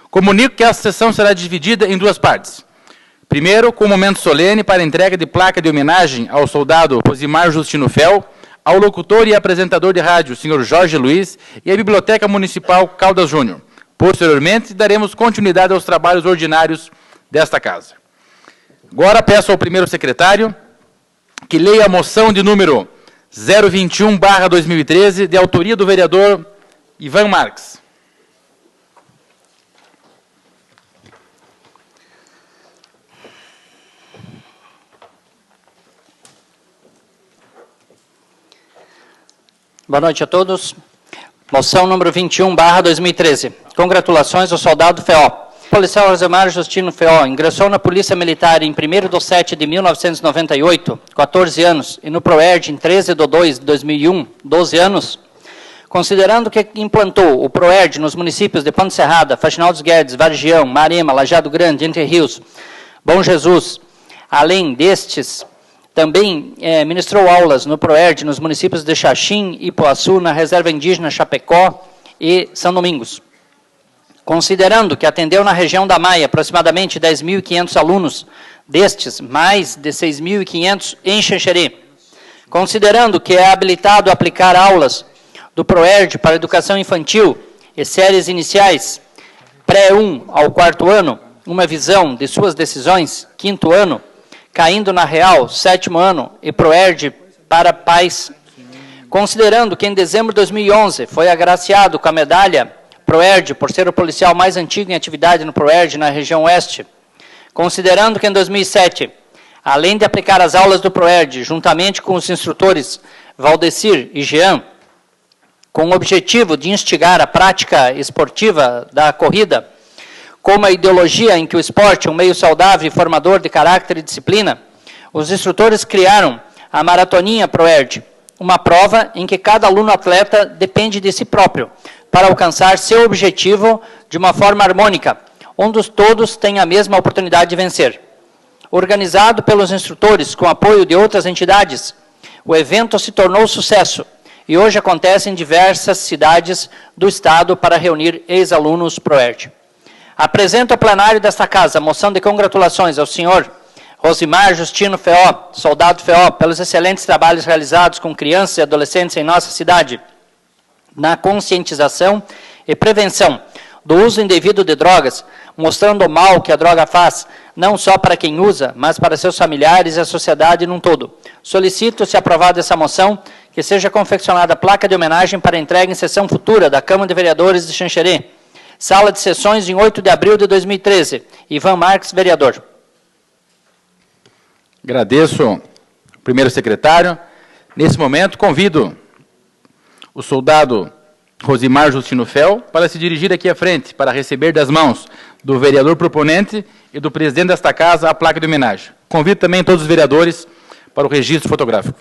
Comunico que esta sessão será dividida em duas partes. Primeiro, com um momento solene para a entrega de placa de homenagem ao soldado Rosimar Justino Fel, ao locutor e apresentador de rádio, Sr. Jorge Luiz, e à Biblioteca Municipal Caldas Júnior. Posteriormente, daremos continuidade aos trabalhos ordinários desta casa. Agora peço ao primeiro secretário que leia a moção de número 021/2013, de autoria do vereador Ivan Marques. Boa noite a todos. Moção número 21/2013. Congratulações ao soldado Feó. O policial Rosimar Justino Feó ingressou na Polícia Militar em 1º de 7 de 1998, 14 anos, e no PROERD em 13/2/2001, 12 anos. Considerando que implantou o PROERD nos municípios de Ponte Serrada, Faxinal dos Guedes, Vargião, Marema, Lajeado Grande, Entre Rios, Bom Jesus, além destes, também ministrou aulas no PROERD nos municípios de Xaxim, Ipuaçu, na Reserva Indígena Chapecó e São Domingos. Considerando que atendeu na região da Maia aproximadamente 10.500 alunos, destes, mais de 6.500 em Xanxerê. Considerando que é habilitado a aplicar aulas do PROERD para educação infantil e séries iniciais, pré-1 ao 4º ano, uma visão de suas decisões, 5º ano, caindo na real, 7º ano, e PROERD para pais. Considerando que em dezembro de 2011 foi agraciado com a medalha PROERD por ser o policial mais antigo em atividade no PROERD na região oeste. Considerando que em 2007, além de aplicar as aulas do PROERD, juntamente com os instrutores Valdecir e Jean, com o objetivo de instigar a prática esportiva da corrida, como a ideologia em que o esporte é um meio saudável e formador de caráter e disciplina, os instrutores criaram a Maratoninha PROERD, uma prova em que cada aluno atleta depende de si próprio para alcançar seu objetivo de uma forma harmônica, onde todos têm a mesma oportunidade de vencer. Organizado pelos instrutores com apoio de outras entidades, o evento se tornou sucesso e hoje acontece em diversas cidades do estado para reunir ex-alunos PROERD. Apresento ao plenário desta casa a moção de congratulações ao senhor Rosimar Justino Feó, soldado Feó, pelos excelentes trabalhos realizados com crianças e adolescentes em nossa cidade, na conscientização e prevenção do uso indevido de drogas, mostrando o mal que a droga faz, não só para quem usa, mas para seus familiares e a sociedade num todo. Solicito, se aprovada essa moção, que seja confeccionada placa de homenagem para entrega em sessão futura da Câmara de Vereadores de Xanxerê. Sala de sessões em 8 de abril de 2013. Ivan Marques, vereador. Agradeço ao primeiro secretário. Nesse momento, convido o soldado Rosimar Justino Fel para se dirigir aqui à frente, para receber das mãos do vereador proponente e do presidente desta casa a placa de homenagem. Convido também todos os vereadores para o registro fotográfico.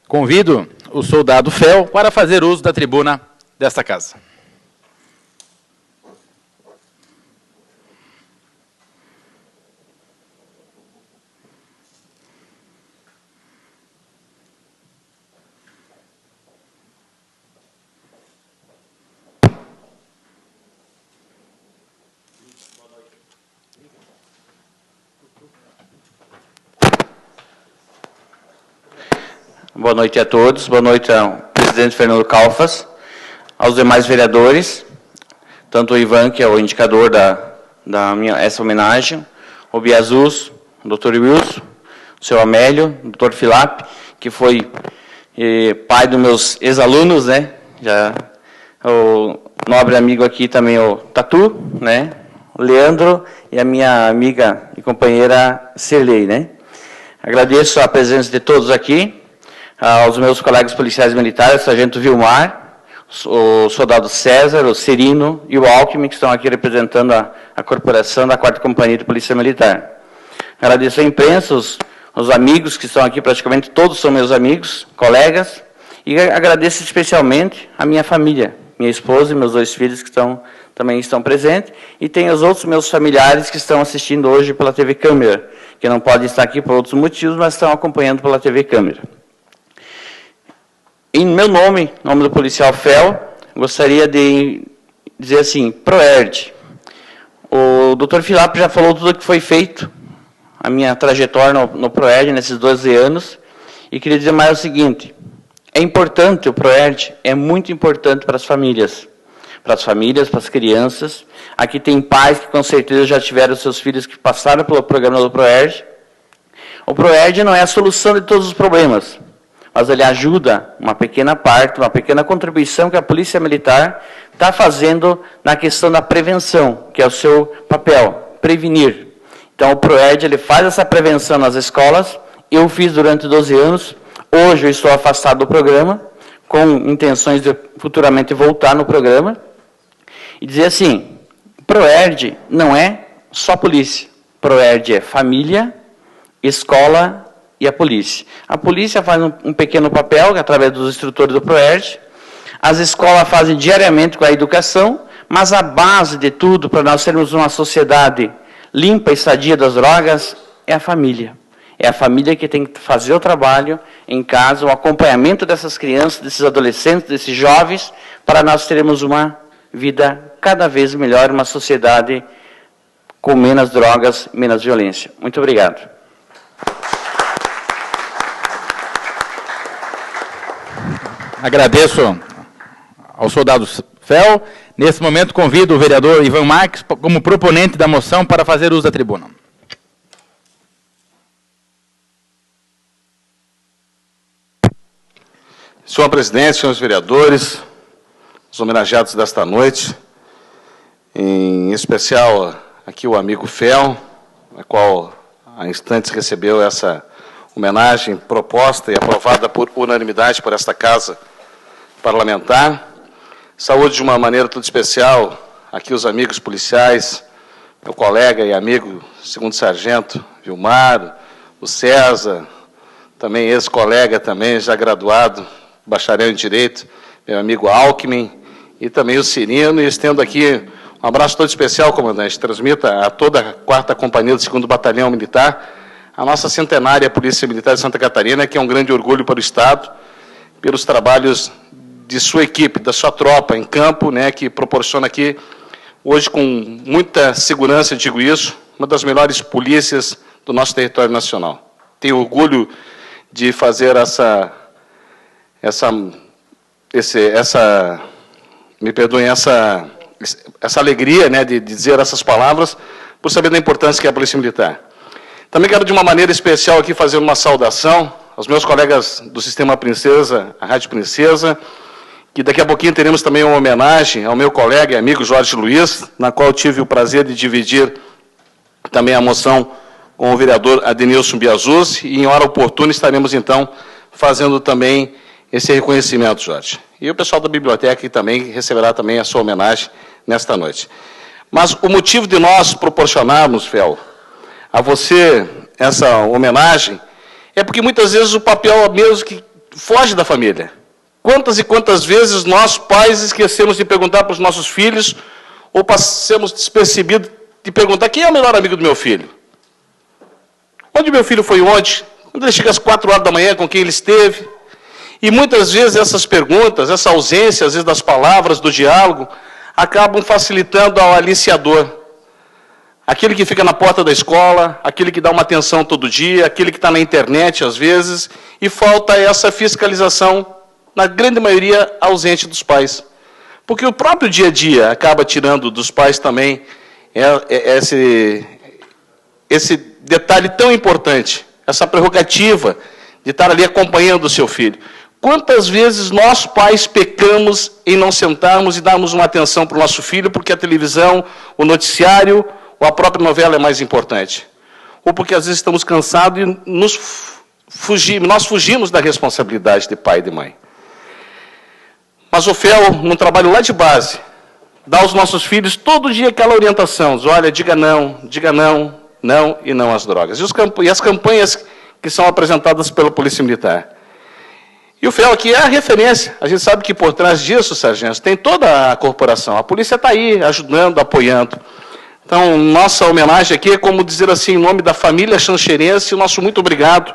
Convido o soldado Fel para fazer uso da tribuna desta casa. Boa noite a todos. Boa noite ao presidente Fernando Calfas, aos demais vereadores, tanto o Ivan, que é o indicador essa homenagem, o Biazus, o doutor Wilson, o seu Amélio, o doutor Filap, que foi pai dos meus ex-alunos, né? Já, o nobre amigo aqui também, o Tatu, né? O Leandro e a minha amiga e companheira Cirlei, né? Agradeço a presença de todos aqui, aos meus colegas policiais militares, o sargento Vilmar, o soldado César, o Cirino e o Alckmin, que estão aqui representando a corporação da 4ª Companhia de Polícia Militar. Agradeço a imprensa, os amigos que estão aqui, praticamente todos são meus amigos, colegas, e agradeço especialmente a minha família, minha esposa e meus 2 filhos que também estão presentes, e tem os outros meus familiares que estão assistindo hoje pela TV Câmara, que não podem estar aqui por outros motivos, mas estão acompanhando pela TV Câmara. Em meu nome, nome do policial Fel, gostaria de dizer assim, PROERD. O doutor Filap já falou tudo o que foi feito, a minha trajetória no PROERD nesses 12 anos, e queria dizer mais o seguinte, é importante, o PROERD é muito importante para as famílias, para as crianças. Aqui tem pais que com certeza já tiveram seus filhos que passaram pelo programa do PROERD. O PROERD não é a solução de todos os problemas, mas ele ajuda uma pequena parte, uma pequena contribuição que a Polícia Militar está fazendo na questão da prevenção, que é o seu papel, prevenir. Então, o PROERD ele faz essa prevenção nas escolas, eu fiz durante 12 anos, hoje eu estou afastado do programa, com intenções de futuramente voltar no programa, e dizer assim, PROERD não é só polícia, PROERD é família, escola e a polícia. A polícia faz um pequeno papel, através dos instrutores do PROERD, as escolas fazem diariamente com a educação, mas a base de tudo, para nós termos uma sociedade limpa e sadia das drogas, é a família. É a família que tem que fazer o trabalho em casa, o acompanhamento dessas crianças, desses adolescentes, desses jovens, para nós termos uma vida cada vez melhor, uma sociedade com menos drogas, menos violência. Muito obrigado. Agradeço ao soldado Fel. Nesse momento, convido o vereador Ivan Marques como proponente da moção para fazer uso da tribuna. Senhor presidente, senhores vereadores, os homenageados desta noite, em especial aqui o amigo Fel, a qual há instantes recebeu essa homenagem proposta e aprovada por unanimidade por esta casa parlamentar. Saúde de uma maneira toda especial aqui os amigos policiais, meu colega e amigo segundo sargento Vilmar, o César, também ex-colega também, já graduado, bacharel em Direito, meu amigo Alckmin, e também o Cirino, e estendo aqui um abraço todo especial, comandante, transmita a toda a 4ª Companhia do 2º Batalhão Militar, a nossa centenária Polícia Militar de Santa Catarina, que é um grande orgulho para o Estado, pelos trabalhos de sua equipe, da sua tropa em campo, né, que proporciona aqui, hoje com muita segurança, digo isso, uma das melhores polícias do nosso território nacional. Tenho orgulho de fazer essa alegria, né, de dizer essas palavras, por saber da importância que é a Polícia Militar. Também quero, de uma maneira especial, aqui fazer uma saudação aos meus colegas do Sistema Princesa, a Rádio Princesa, que daqui a pouquinho teremos também uma homenagem ao meu colega e amigo Jorge Luiz, na qual tive o prazer de dividir também a moção com o vereador Adenilson Biazus, e em hora oportuna estaremos, então, fazendo também esse reconhecimento, Jorge. E o pessoal da biblioteca também receberá também a sua homenagem nesta noite. Mas o motivo de nós proporcionarmos, Fel, a você essa homenagem, é porque muitas vezes o papel mesmo que foge da família. Quantas e quantas vezes nós, pais, esquecemos de perguntar para os nossos filhos, ou passamos despercebidos de perguntar quem é o melhor amigo do meu filho? Onde meu filho foi ontem? Quando ele chega às 4 horas da manhã, com quem ele esteve? E muitas vezes essas perguntas, essa ausência, às vezes, das palavras, do diálogo, acabam facilitando ao aliciador. aquele que fica na porta da escola, aquele que dá uma atenção todo dia, aquele que está na internet às vezes, e falta essa fiscalização, na grande maioria, ausente dos pais. Porque o próprio dia a dia acaba tirando dos pais também esse detalhe tão importante, essa prerrogativa de estar ali acompanhando o seu filho. Quantas vezes nós, pais, pecamos em não sentarmos e darmos uma atenção para o nosso filho, porque a televisão, o noticiário, ou a própria novela é mais importante? Ou porque às vezes estamos cansados e nós fugimos da responsabilidade de pai e de mãe. Mas o FEL, num trabalho lá de base, dá aos nossos filhos todo dia aquela orientação, diz, olha, diga não, não e não às drogas. E as campanhas que são apresentadas pela Polícia Militar. E o FEL aqui é a referência. A gente sabe que por trás disso, sargento, tem toda a corporação. A polícia está aí, ajudando, apoiando. Então, nossa homenagem aqui é como dizer assim, em nome da família xanxerense, o nosso muito obrigado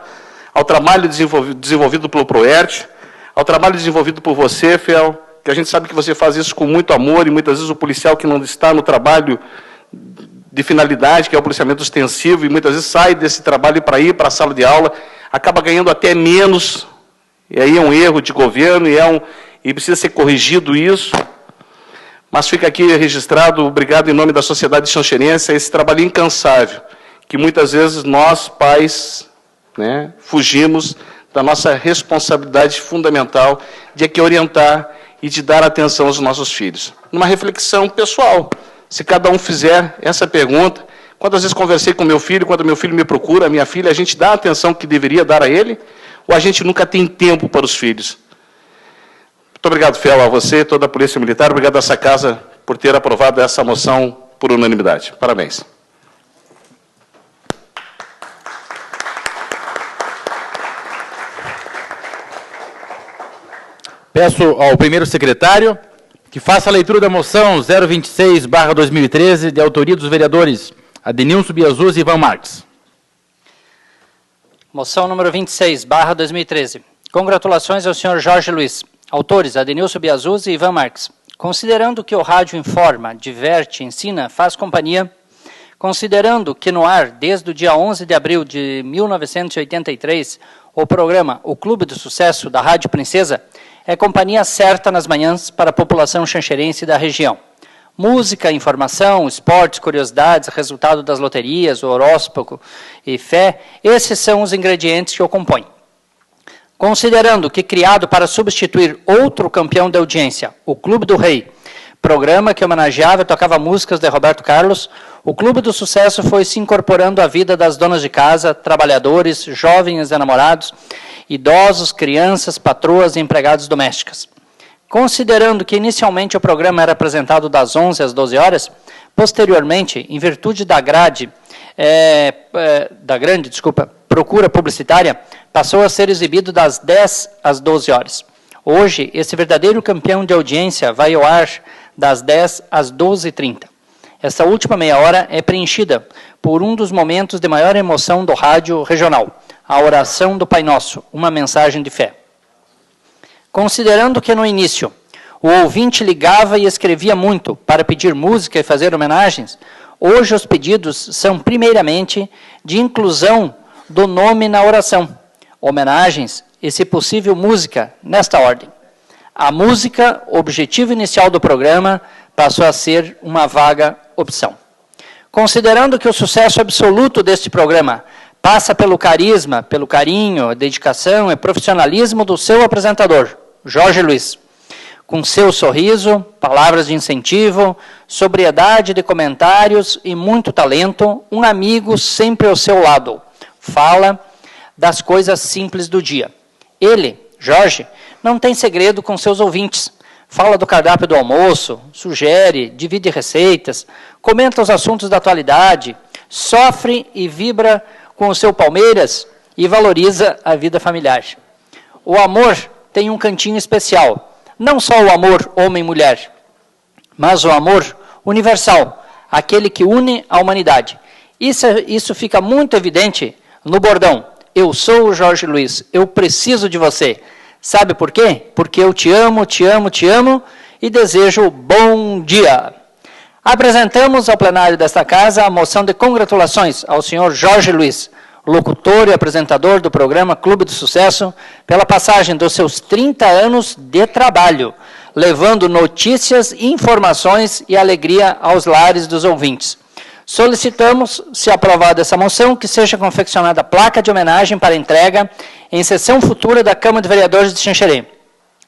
ao trabalho desenvolvido pelo PROERD, ao trabalho desenvolvido por você, FEL, que a gente sabe que você faz isso com muito amor, e muitas vezes o policial que não está no trabalho de finalidade, que é o policiamento extensivo, e muitas vezes sai desse trabalho para ir para a sala de aula, acaba ganhando até menos. E aí é um erro de governo e precisa ser corrigido isso. Mas fica aqui registrado, obrigado em nome da sociedade xanxerense, a esse trabalho incansável, que muitas vezes nós, pais, né, fugimos da nossa responsabilidade fundamental de aqui orientar e de dar atenção aos nossos filhos. Numa reflexão pessoal, se cada um fizer essa pergunta, quantas vezes conversei com meu filho, quando meu filho me procura, a minha filha, a gente dá a atenção que deveria dar a ele, ou a gente nunca tem tempo para os filhos? Muito obrigado, FEL, a você, toda a Polícia Militar, obrigado a essa casa por ter aprovado essa moção por unanimidade. Parabéns. Peço ao primeiro secretário que faça a leitura da moção 026/2013, de autoria dos vereadores Adenilson Biazuzzi e Ivan Marques. Moção número 26/2013. Congratulações ao senhor Jorge Luiz. Autores, Adenilson Biazuzzi e Ivan Marques. Considerando que o rádio informa, diverte, ensina, faz companhia, considerando que no ar, desde o dia 11 de abril de 1983, o programa O Clube do Sucesso da Rádio Princesa é companhia certa nas manhãs para a população xanxerense da região. Música, informação, esportes, curiosidades, resultado das loterias, horóscopo e fé, esses são os ingredientes que o compõem. Considerando que criado para substituir outro campeão de audiência, o Clube do Rei, programa que homenageava e tocava músicas de Roberto Carlos, o Clube do Sucesso foi se incorporando à vida das donas de casa, trabalhadores, jovens e namorados, idosos, crianças, patroas e empregados domésticas. Considerando que inicialmente o programa era apresentado das 11 às 12 horas, posteriormente, em virtude da grande procura publicitária, passou a ser exibido das 10 às 12 horas. Hoje, esse verdadeiro campeão de audiência vai ao ar das 10 às 12h30. Essa última meia hora é preenchida por um dos momentos de maior emoção do rádio regional, a oração do Pai Nosso, uma mensagem de fé. Considerando que no início o ouvinte ligava e escrevia muito para pedir música e fazer homenagens, hoje os pedidos são primeiramente de inclusão do nome na oração, homenagens e, se possível, música nesta ordem. A música, objetivo inicial do programa, passou a ser uma vaga opção. Considerando que o sucesso absoluto deste programa passa pelo carisma, pelo carinho, dedicação e profissionalismo do seu apresentador, Jorge Luiz, com seu sorriso, palavras de incentivo, sobriedade de comentários e muito talento, um amigo sempre ao seu lado. Fala das coisas simples do dia. Ele, Jorge, não tem segredo com seus ouvintes. Fala do cardápio do almoço, sugere, divide receitas, comenta os assuntos da atualidade, sofre e vibra com o seu Palmeiras e valoriza a vida familiar. O amor tem um cantinho especial. Não só o amor homem-mulher, mas o amor universal, aquele que une a humanidade. Isso fica muito evidente no bordão. Eu sou o Jorge Luiz, eu preciso de você. Sabe por quê? Porque eu te amo, te amo, te amo e desejo bom dia. Apresentamos ao plenário desta Casa a moção de congratulações ao senhor Jorge Luiz, locutor e apresentador do programa Clube do Sucesso, pela passagem dos seus 30 anos de trabalho, levando notícias, informações e alegria aos lares dos ouvintes. Solicitamos, se aprovada essa moção, que seja confeccionada placa de homenagem para entrega em sessão futura da Câmara de Vereadores de Xanxerê.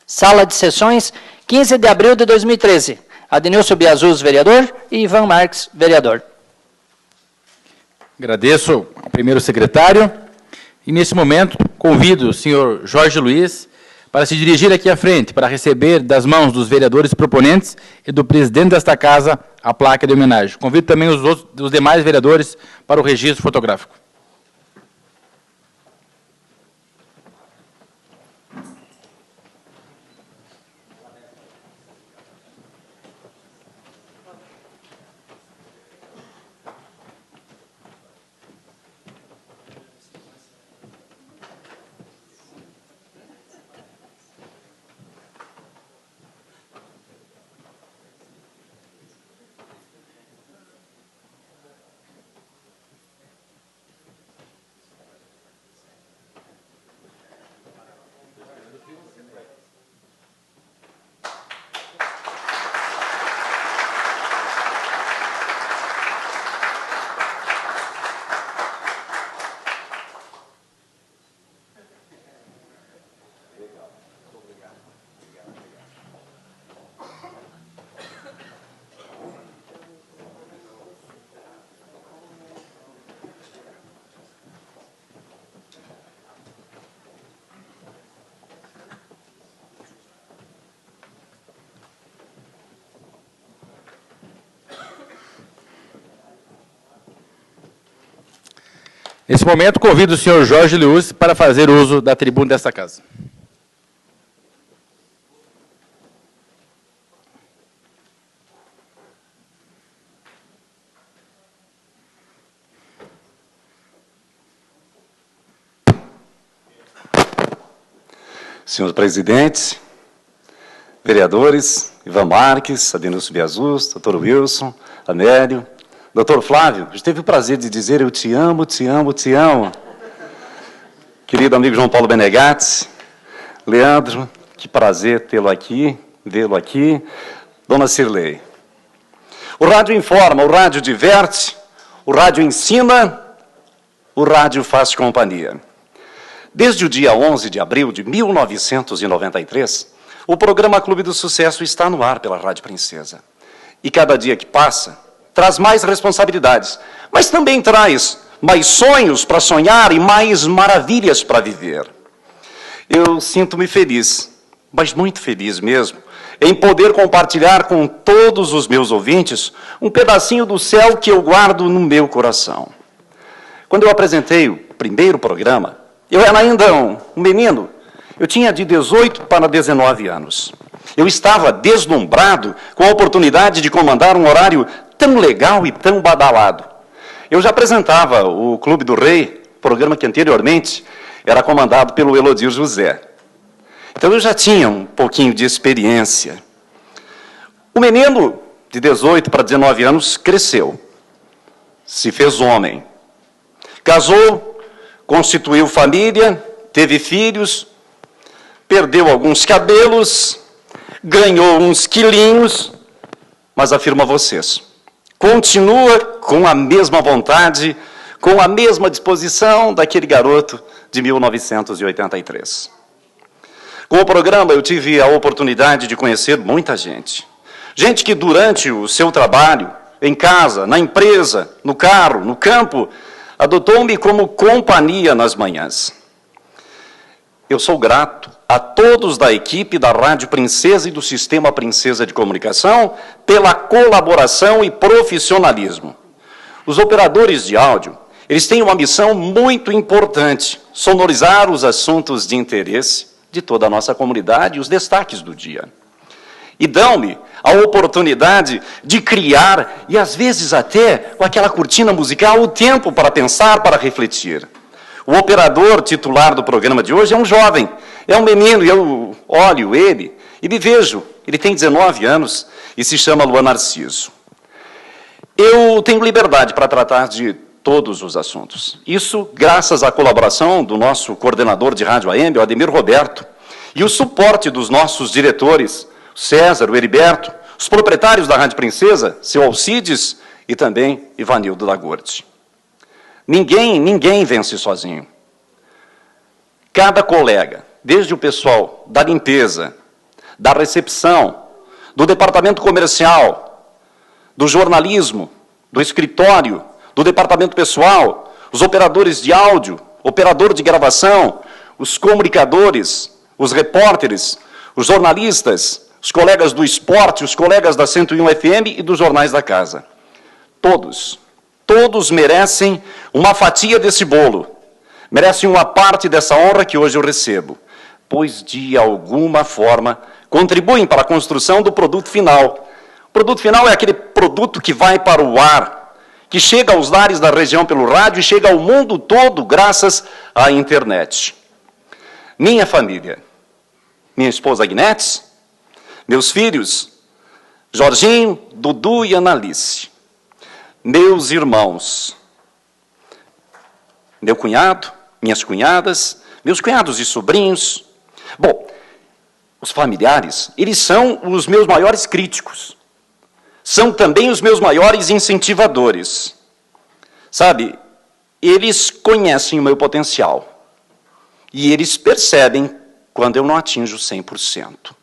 Sala de sessões, 15 de abril de 2013. Adenilson Biazuz, vereador, e Ivan Marques, vereador. Agradeço ao primeiro secretário. E, nesse momento, convido o senhor Jorge Luiz para se dirigir aqui à frente, para receber das mãos dos vereadores proponentes e do presidente desta Casa a placa de homenagem. Convido também os demais vereadores para o registro fotográfico. Nesse momento, convido o senhor Jorge Luiz para fazer uso da tribuna desta Casa. Senhor presidente, vereadores, Ivan Marques, Adenilson Biazuz, doutor Wilson, Amélio, doutor Flávio, eu tive o prazer de dizer eu te amo, te amo, te amo. Querido amigo João Paulo Benegatti, Leandro, que prazer tê-lo aqui, vê-lo aqui. Dona Cirlei. O rádio informa, o rádio diverte, o rádio ensina, o rádio faz companhia. Desde o dia 11 de abril de 1993, o programa Clube do Sucesso está no ar pela Rádio Princesa. E cada dia que passa, traz mais responsabilidades, mas também traz mais sonhos para sonhar e mais maravilhas para viver. Eu sinto-me feliz, mas muito feliz mesmo, em poder compartilhar com todos os meus ouvintes um pedacinho do céu que eu guardo no meu coração. Quando eu apresentei o primeiro programa, eu era ainda um menino, eu tinha de 18 para 19 anos. Eu estava deslumbrado com a oportunidade de comandar um horário tão legal e tão badalado. Eu já apresentava o Clube do Rei, programa que anteriormente era comandado pelo Elodir José. Então eu já tinha um pouquinho de experiência. O menino, de 18 para 19 anos, cresceu, se fez homem, casou, constituiu família, teve filhos, perdeu alguns cabelos, ganhou uns quilinhos, mas afirmo a vocês, continua com a mesma vontade, com a mesma disposição daquele garoto de 1983. Com o programa, eu tive a oportunidade de conhecer muita gente. Gente que, durante o seu trabalho, em casa, na empresa, no carro, no campo, adotou-me como companhia nas manhãs. Eu sou grato a todos da equipe da Rádio Princesa e do Sistema Princesa de Comunicação pela colaboração e profissionalismo. Os operadores de áudio, eles têm uma missão muito importante, sonorizar os assuntos de interesse de toda a nossa comunidade e os destaques do dia. E dão-me a oportunidade de criar, e às vezes até com aquela cortina musical, o tempo para pensar, para refletir. O operador titular do programa de hoje é um jovem, é um menino, e eu olho ele e me vejo. Ele tem 19 anos e se chama Luan Narciso. Eu tenho liberdade para tratar de todos os assuntos. Isso graças à colaboração do nosso coordenador de rádio AM, o Ademir Roberto, e o suporte dos nossos diretores, o César, o Heriberto, os proprietários da Rádio Princesa, seu Alcides e também Ivanildo Lagorte. Ninguém vence sozinho. Cada colega, desde o pessoal da limpeza, da recepção, do departamento comercial, do jornalismo, do escritório, do departamento pessoal, os operadores de áudio, operador de gravação, os comunicadores, os repórteres, os jornalistas, os colegas do esporte, os colegas da 101 FM e dos jornais da casa. Todos merecem uma fatia desse bolo, merecem uma parte dessa honra que hoje eu recebo, pois, de alguma forma, contribuem para a construção do produto final. O produto final é aquele produto que vai para o ar, que chega aos lares da região pelo rádio e chega ao mundo todo graças à internet. Minha família, minha esposa Agnete, meus filhos, Jorginho, Dudu e Analice, meus irmãos, meu cunhado, minhas cunhadas, meus cunhados e sobrinhos. Bom, os familiares, eles são os meus maiores críticos. São também os meus maiores incentivadores. Sabe, eles conhecem o meu potencial. E eles percebem quando eu não atinjo 100%.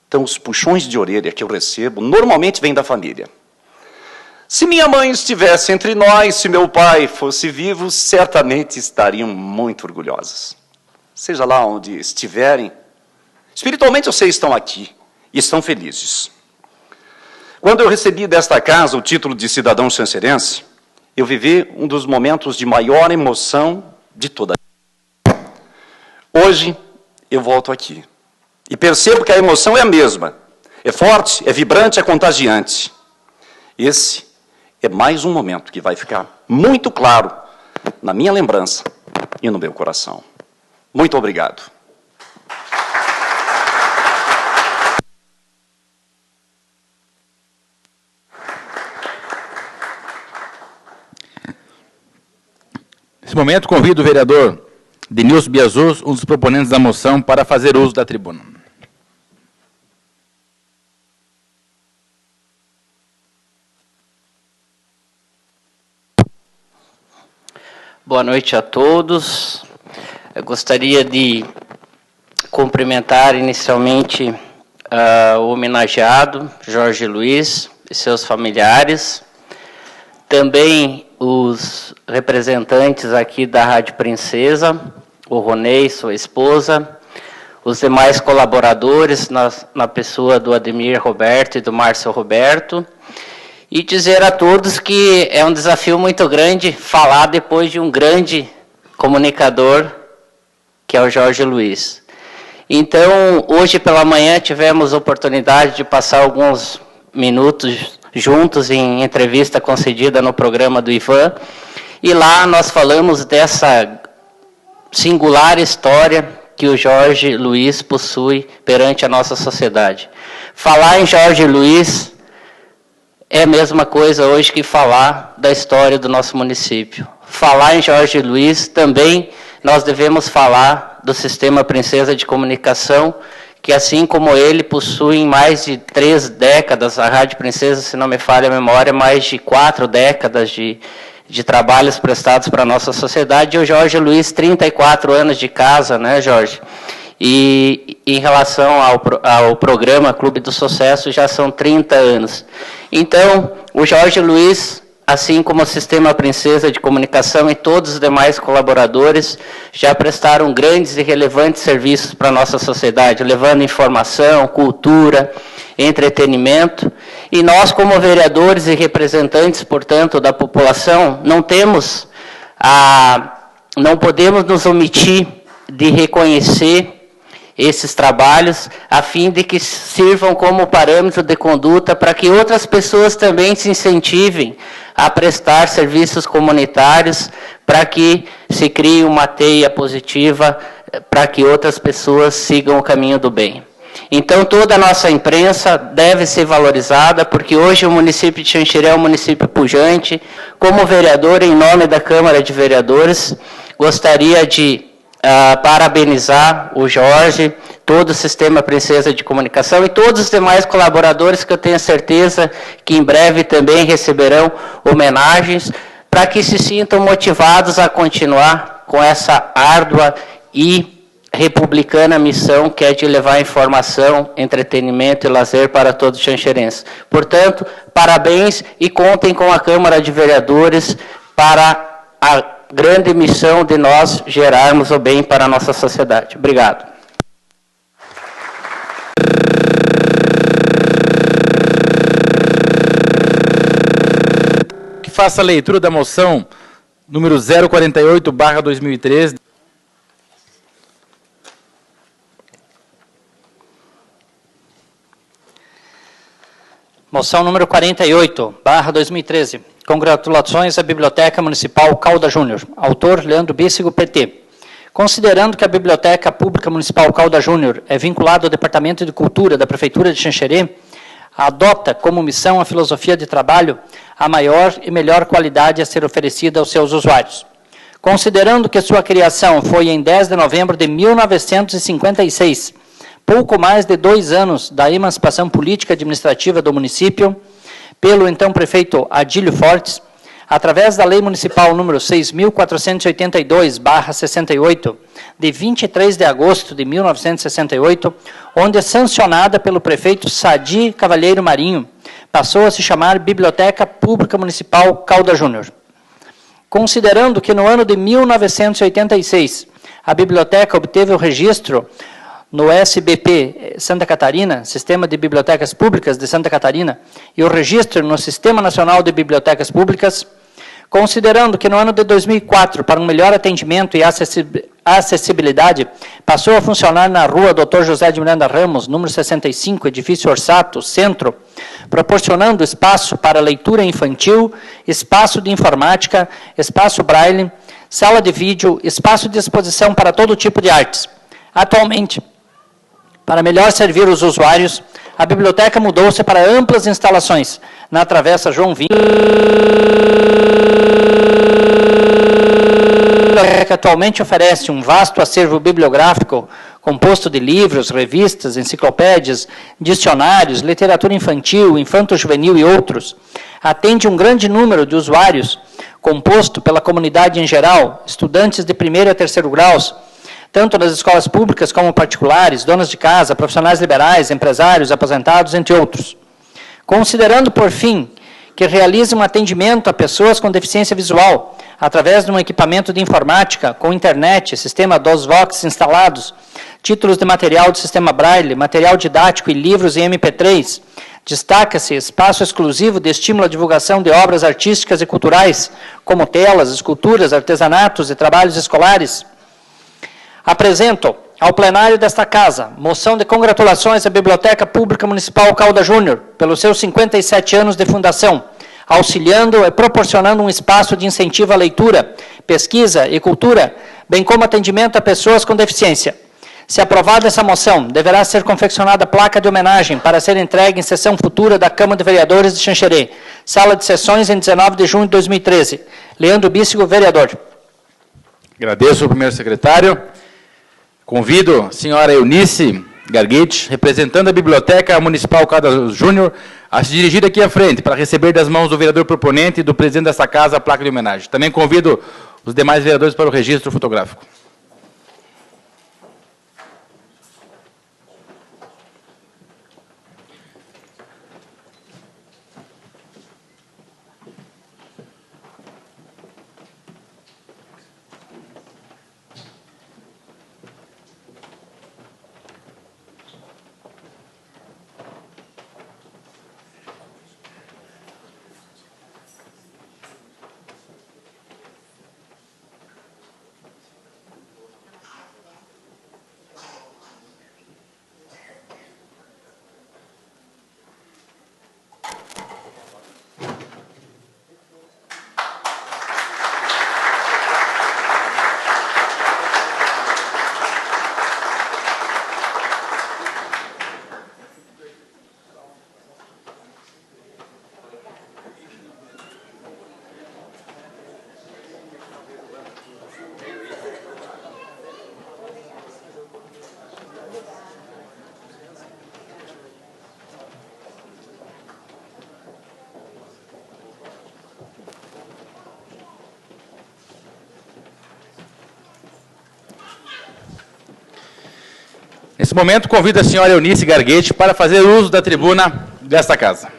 Então, os puxões de orelha que eu recebo, normalmente vêm da família. Se minha mãe estivesse entre nós, se meu pai fosse vivo, certamente estariam muito orgulhosos. Seja lá onde estiverem, espiritualmente eu sei que estão aqui e estão felizes. Quando eu recebi desta casa o título de cidadão chancerense, eu vivi um dos momentos de maior emoção de toda a vida. Hoje, eu volto aqui e percebo que a emoção é a mesma. É forte, é vibrante, é contagiante. Esse é mais um momento que vai ficar muito claro na minha lembrança e no meu coração. Muito obrigado. Nesse momento, convido o vereador Denilson Biazuz, um dos proponentes da moção, para fazer uso da tribuna. Boa noite a todos. Eu gostaria de cumprimentar inicialmente o homenageado Jorge Luiz e seus familiares, também os representantes aqui da Rádio Princesa, o Ronei, sua esposa, os demais colaboradores na pessoa do Ademir Roberto e do Márcio Roberto, e dizer a todos que é um desafio muito grande falar depois de um grande comunicador, que é o Jorge Luiz. Então, hoje pela manhã tivemos a oportunidade de passar alguns minutos juntos em entrevista concedida no programa do Ivan, e lá nós falamos dessa singular história que o Jorge Luiz possui perante a nossa sociedade. Falar em Jorge Luiz é a mesma coisa hoje que falar da história do nosso município. Falar em Jorge Luiz também nós devemos falar do Sistema Princesa de Comunicação, que assim como ele possui mais de 3 décadas, a Rádio Princesa, se não me falha a memória, mais de 4 décadas de trabalhos prestados para a nossa sociedade, e o Jorge Luiz, 34 anos de casa, né, Jorge? E em relação ao programa Clube do Sucesso, já são 30 anos. Então, o Jorge Luiz, assim como o Sistema Princesa de Comunicação e todos os demais colaboradores, já prestaram grandes e relevantes serviços para a nossa sociedade, levando informação, cultura, entretenimento. E nós, como vereadores e representantes, portanto, da população, não podemos nos omitir de reconhecer esses trabalhos, a fim de que sirvam como parâmetro de conduta para que outras pessoas também se incentivem a prestar serviços comunitários, para que se crie uma teia positiva, para que outras pessoas sigam o caminho do bem. Então, toda a nossa imprensa deve ser valorizada, porque hoje o município de Xanxerê é um município pujante. Como vereador, em nome da Câmara de Vereadores, gostaria de parabenizar o Jorge, todo o Sistema Princesa de Comunicação e todos os demais colaboradores que eu tenho certeza que em breve também receberão homenagens, para que se sintam motivados a continuar com essa árdua e republicana missão, que é de levar informação, entretenimento e lazer para todos os xanxerenses. Portanto, parabéns e contem com a Câmara de Vereadores para a grande missão de nós gerarmos o bem para a nossa sociedade. Obrigado. Que faça a leitura da moção número 048/2013. Moção número 48/2013. Congratulações à Biblioteca Municipal Calda Júnior. Autor, Leandro Bíssigo, PT. Considerando que a Biblioteca Pública Municipal Calda Júnior é vinculada ao Departamento de Cultura da Prefeitura de Xanxerê, adota como missão a filosofia de trabalho a maior e melhor qualidade a ser oferecida aos seus usuários. Considerando que sua criação foi em 10 de novembro de 1956, pouco mais de 2 anos da emancipação política e administrativa do município, pelo então prefeito Adílio Fortes, através da Lei Municipal número 6.482/68, de 23 de agosto de 1968, onde é sancionada pelo prefeito Sadi Cavalheiro Marinho, passou a se chamar Biblioteca Pública Municipal Calda Júnior. Considerando que no ano de 1986, a biblioteca obteve o registro no SBP Santa Catarina, Sistema de Bibliotecas Públicas de Santa Catarina, e o registro no Sistema Nacional de Bibliotecas Públicas, considerando que no ano de 2004, para um melhor atendimento e acessibilidade, passou a funcionar na rua Dr. José de Miranda Ramos, número 65, edifício Orsato, Centro, proporcionando espaço para leitura infantil, espaço de informática, espaço braille, sala de vídeo, espaço de exposição para todo tipo de artes. Atualmente, para melhor servir os usuários, a biblioteca mudou-se para amplas instalações na Travessa João Vinho, que atualmente oferece um vasto acervo bibliográfico composto de livros, revistas, enciclopédias, dicionários, literatura infantil, infanto-juvenil e outros. Atende um grande número de usuários, composto pela comunidade em geral, estudantes de 1º a 3º graus, tanto nas escolas públicas como particulares, donas de casa, profissionais liberais, empresários, aposentados, entre outros. Considerando, por fim, que realiza um atendimento a pessoas com deficiência visual, através de um equipamento de informática, com internet, sistema DOSVox instalados, títulos de material do sistema Braille, material didático e livros em MP3, destaca-se espaço exclusivo de estímulo à divulgação de obras artísticas e culturais, como telas, esculturas, artesanatos e trabalhos escolares. Apresento ao plenário desta Casa moção de congratulações à Biblioteca Pública Municipal Calda Júnior pelos seus 57 anos de fundação, auxiliando e proporcionando um espaço de incentivo à leitura, pesquisa e cultura, bem como atendimento a pessoas com deficiência. Se aprovada essa moção, deverá ser confeccionada placa de homenagem para ser entregue em sessão futura da Câmara de Vereadores de Xanxerê, sala de sessões em 19 de junho de 2013. Leandro Bíssigo, vereador. Agradeço ao primeiro secretário. Convido a senhora Eunice Garguete, representando a Biblioteca Municipal Calda Júnior, a se dirigir aqui à frente para receber das mãos do vereador proponente e do presidente desta casa a placa de homenagem. Também convido os demais vereadores para o registro fotográfico. Nesse momento, convido a senhora Eunice Garguete para fazer uso da tribuna desta casa.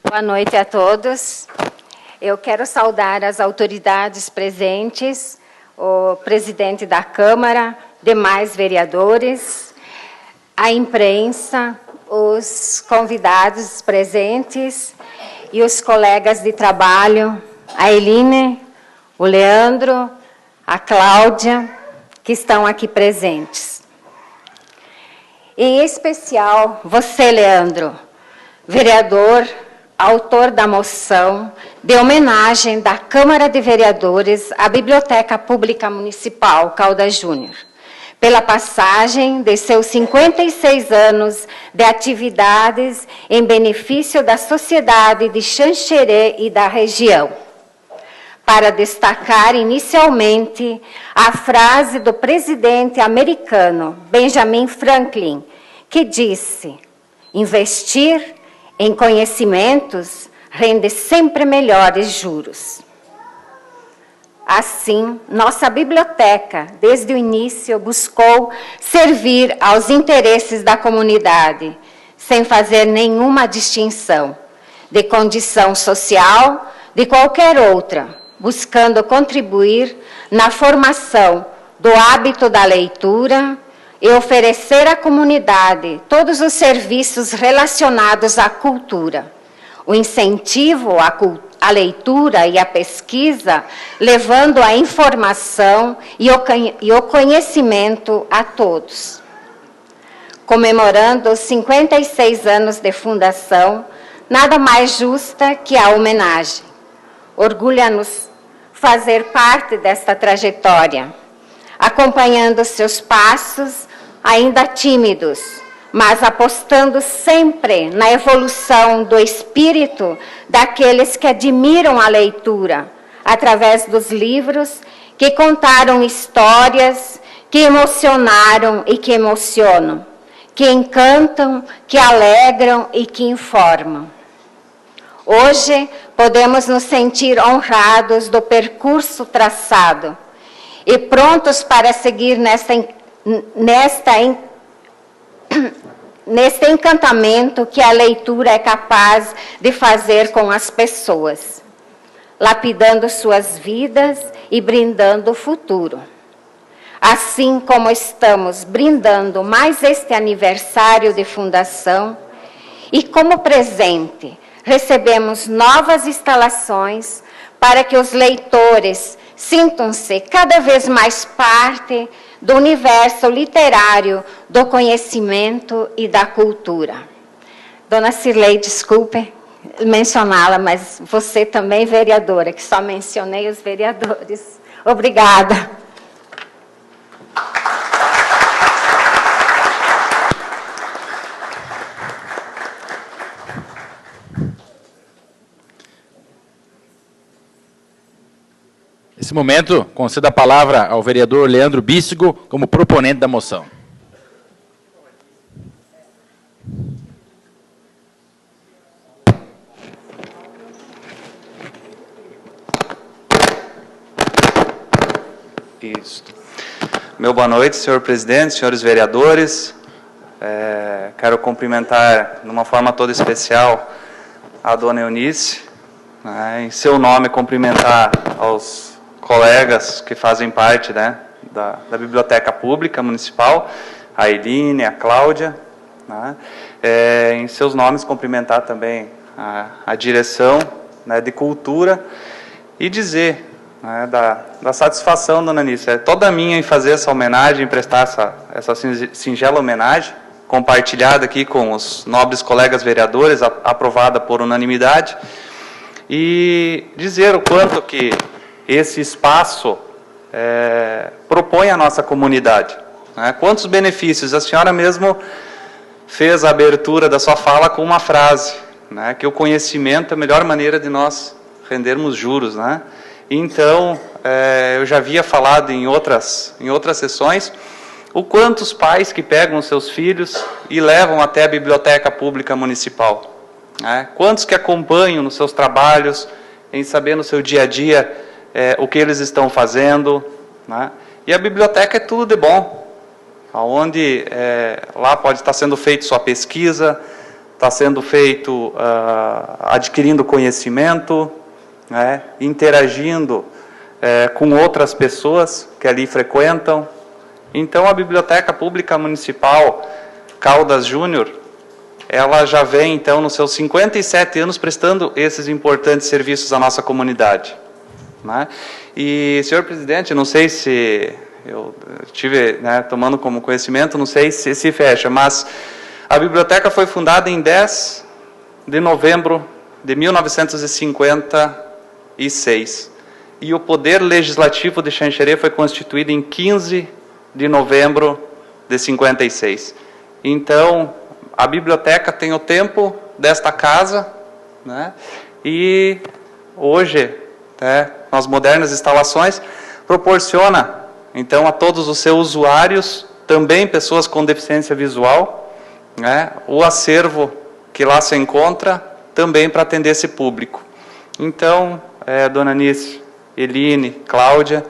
Boa noite a todos. Eu quero saudar as autoridades presentes, o presidente da Câmara, demais vereadores, a imprensa, os convidados presentes e os colegas de trabalho, a Eline, o Leandro, a Cláudia, que estão aqui presentes. Em especial, você, Leandro, vereador, autor da moção de homenagem da Câmara de Vereadores à Biblioteca Pública Municipal Caldas Júnior, pela passagem de seus 56 anos de atividades em benefício da sociedade de Xanxerê e da região. Para destacar inicialmente a frase do presidente americano Benjamin Franklin, que disse: investir em conhecimentos rende sempre melhores juros. Assim, nossa biblioteca, desde o início, buscou servir aos interesses da comunidade, sem fazer nenhuma distinção de condição social, de qualquer outra, buscando contribuir na formação do hábito da leitura e oferecer à comunidade todos os serviços relacionados à cultura. O incentivo à leitura e à pesquisa, levando a informação e o conhecimento a todos. Comemorando os 56 anos de fundação, nada mais justa que a homenagem. Orgulha-nos fazer parte desta trajetória, acompanhando seus passos, ainda tímidos, mas apostando sempre na evolução do espírito daqueles que admiram a leitura, através dos livros que contaram histórias, que emocionaram e que emocionam, que encantam, que alegram e que informam. Hoje, podemos nos sentir honrados do percurso traçado e prontos para seguir neste encantamento que a leitura é capaz de fazer com as pessoas, lapidando suas vidas e brindando o futuro. Assim como estamos brindando mais este aniversário de fundação, e como presente, recebemos novas instalações para que os leitores sintam-se cada vez mais parte do universo literário, do conhecimento e da cultura. Dona Cirlei, desculpe mencioná-la, mas você também, vereadora, que só mencionei os vereadores. Obrigada. Nesse momento, concedo a palavra ao vereador Leandro Bíssigo como proponente da moção. Isso. Meu boa noite, senhor presidente, senhores vereadores. Quero cumprimentar, de uma forma toda especial, a dona Eunice. Em seu nome, cumprimentar aos colegas que fazem parte, né, da Biblioteca Pública Municipal, a Eline, a Cláudia. Né, em seus nomes, cumprimentar também a direção, né, de cultura e dizer, né, da satisfação, dona Eunice, toda minha em fazer essa homenagem, em prestar essa singela homenagem, compartilhada aqui com os nobres colegas vereadores, aprovada por unanimidade, e dizer o quanto que esse espaço propõe à nossa comunidade. Né? Quantos benefícios? A senhora mesmo fez a abertura da sua fala com uma frase, né? Que o conhecimento é a melhor maneira de nós rendermos juros. Né? Então, eu já havia falado em outras sessões, o quanto os pais que pegam os seus filhos e levam até a Biblioteca Pública Municipal. Né? Quantos que acompanham nos seus trabalhos, em saber no seu dia a dia o que eles estão fazendo. Né? E a biblioteca é tudo de bom, onde lá pode estar sendo feito sua pesquisa, está sendo feito adquirindo conhecimento, né? Interagindo com outras pessoas que ali frequentam. Então, a Biblioteca Pública Municipal Caldas Júnior, ela já vem, então, nos seus 57 anos, prestando esses importantes serviços à nossa comunidade. Né? E, senhor presidente, não sei se eu estive tomando como conhecimento, não sei se fecha, mas a biblioteca foi fundada em 10 de novembro de 1956. E o Poder Legislativo de Xanxerê foi constituído em 15 de novembro de 56. Então, a biblioteca tem o tempo desta casa, né? E hoje, com as modernas instalações, proporciona, então, a todos os seus usuários, também pessoas com deficiência visual, né? O acervo que lá se encontra, também para atender esse público. Então, dona Anice, Eline, Cláudia,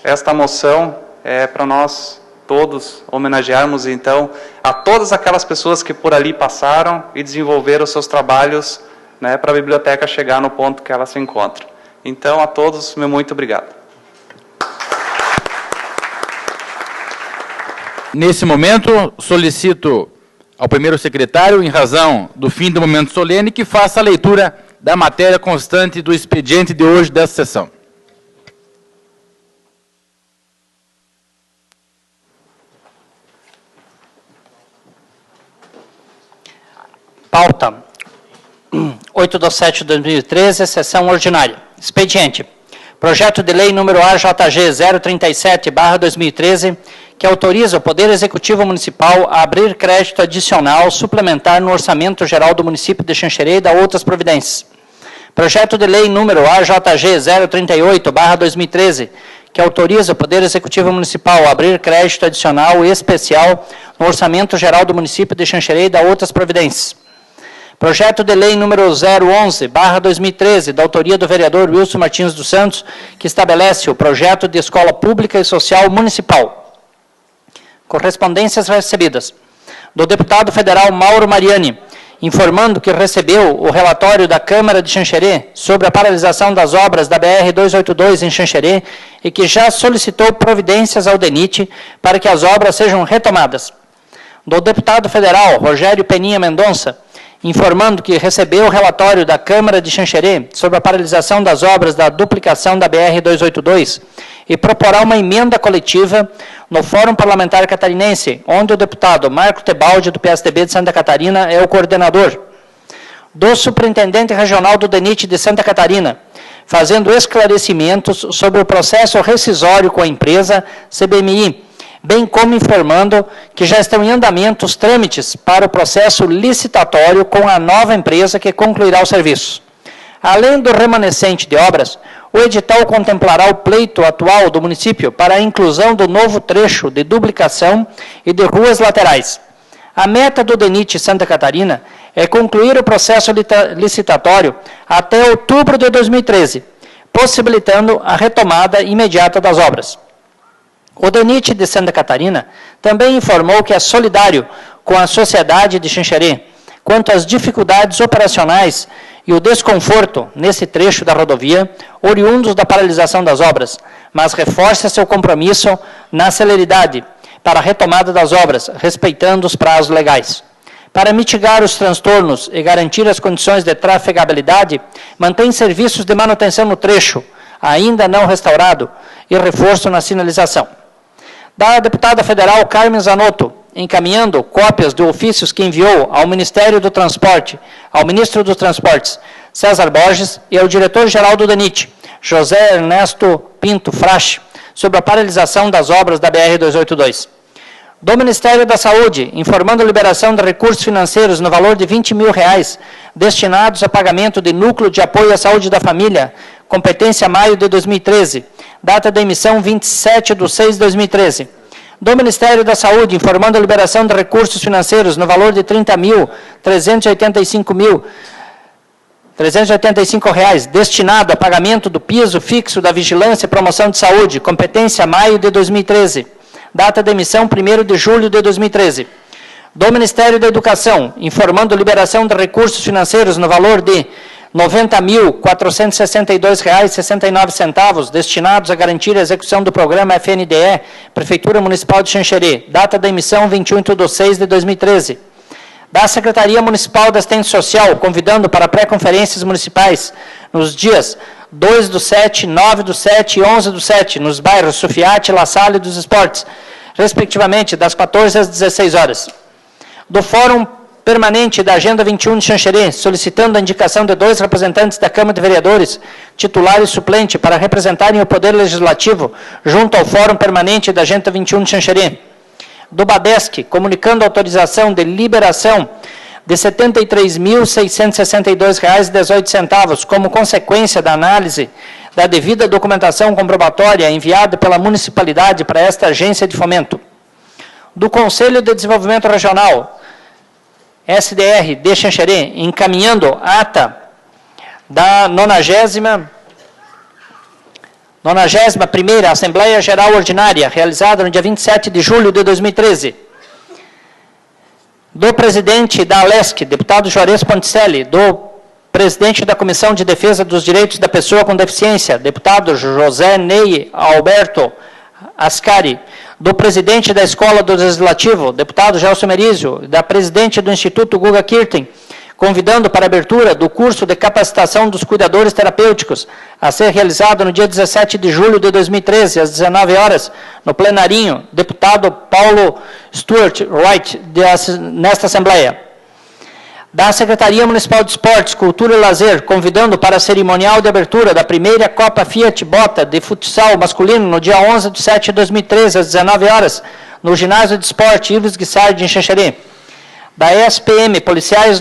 esta moção é para nós todos homenagearmos, então, a todas aquelas pessoas que por ali passaram e desenvolveram os seus trabalhos, né, para a biblioteca chegar no ponto que ela se encontra. Então, a todos, meu muito obrigado. Nesse momento, solicito ao primeiro secretário, em razão do fim do momento solene, que faça a leitura da matéria constante do expediente de hoje dessa sessão. Pauta 8/7/2013, sessão ordinária. Expediente. Projeto de lei número AJG 037/2013, que autoriza o Poder Executivo Municipal a abrir crédito adicional suplementar no Orçamento Geral do Município de Xanxerê e da outras providências. Projeto de lei número AJG 038/2013, que autoriza o Poder Executivo Municipal a abrir crédito adicional e especial no Orçamento Geral do Município de Xanxerê e da outras providências. Projeto de lei número 011/2013, da autoria do vereador Wilson Martins dos Santos, que estabelece o projeto de escola pública e social municipal. Correspondências recebidas. Do deputado federal Mauro Mariani, informando que recebeu o relatório da Câmara de Xanxerê sobre a paralisação das obras da BR-282 em Xanxerê e que já solicitou providências ao DENIT para que as obras sejam retomadas. Do deputado federal Rogério Peninha Mendonça, informando que recebeu o relatório da Câmara de Xanxerê sobre a paralisação das obras da duplicação da BR-282 e proporá uma emenda coletiva no Fórum Parlamentar Catarinense, onde o deputado Marco Tebaldi, do PSDB de Santa Catarina, é o coordenador. Do Superintendente Regional do DENIT de Santa Catarina, fazendo esclarecimentos sobre o processo rescisório com a empresa CBMI, bem como informando que já estão em andamento os trâmites para o processo licitatório com a nova empresa que concluirá o serviço. Além do remanescente de obras, o edital contemplará o pleito atual do município para a inclusão do novo trecho de duplicação e de ruas laterais. A meta do DENIT Santa Catarina é concluir o processo licitatório até outubro de 2013, possibilitando a retomada imediata das obras. O DENIT de Santa Catarina também informou que é solidário com a sociedade de Xanxerê quanto às dificuldades operacionais e o desconforto nesse trecho da rodovia, oriundos da paralisação das obras, mas reforça seu compromisso na celeridade para a retomada das obras, respeitando os prazos legais. Para mitigar os transtornos e garantir as condições de trafegabilidade, mantém serviços de manutenção no trecho, ainda não restaurado, e reforço na sinalização. Da deputada federal Carmen Zanotto, encaminhando cópias de ofícios que enviou ao Ministério do Transporte, ao Ministro dos Transportes, César Borges, e ao Diretor-Geral do DENIT, José Ernesto Pinto Frache, sobre a paralisação das obras da BR-282. Do Ministério da Saúde, informando a liberação de recursos financeiros no valor de R$20 mil destinados a pagamento de Núcleo de Apoio à Saúde da Família, competência maio de 2013, data da emissão 27/6/2013. Do Ministério da Saúde, informando a liberação de recursos financeiros no valor de R$385.385 destinado a pagamento do piso fixo da Vigilância e Promoção de Saúde, competência maio de 2013, data de emissão 1º de julho de 2013. Do Ministério da Educação, informando a liberação de recursos financeiros no valor de R$90.462,69 destinados a garantir a execução do programa FNDE, Prefeitura Municipal de Xanxerê, data da emissão 28/6/2013. Da Secretaria Municipal da Assistência Social, convidando para pré-conferências municipais nos dias 2/7, 9/7 e 11/7, nos bairros Sufiate, La Salle e dos Esportes, respectivamente, das 14 às 16 horas. Do Fórum Permanente da Agenda 21 de Xanxerê, solicitando a indicação de 2 representantes da Câmara de Vereadores, titular e suplente, para representarem o Poder Legislativo junto ao Fórum Permanente da Agenda 21 de Xanxerê. Do Badesc, comunicando autorização de liberação de R$ 73.662,18, como consequência da análise da devida documentação comprobatória enviada pela municipalidade para esta agência de fomento. Do Conselho de Desenvolvimento Regional, SDR de Xanxerê, encaminhando ata da 91ª Assembleia Geral Ordinária, realizada no dia 27 de julho de 2013. Do presidente da ALESC, deputado Juarez Ponticelli, do presidente da Comissão de Defesa dos Direitos da Pessoa com Deficiência, deputado José Ney Alberto Ascari, do presidente da Escola do Legislativo, deputado Gelson Merizio, da presidente do Instituto Guga Kirten, convidando para a abertura do curso de capacitação dos cuidadores terapêuticos, a ser realizado no dia 17 de julho de 2013, às 19 horas, no plenarinho, deputado Paulo Stuart Wright, nesta Assembleia. Da Secretaria Municipal de Esportes, Cultura e Lazer, convidando para a cerimonial de abertura da primeira Copa Fiat Bota de futsal masculino no dia 11/7 de 2013, às 19 horas, no Ginásio de Esporte Ives Guissardi, em Xanxerê. Da ESPM, Policiais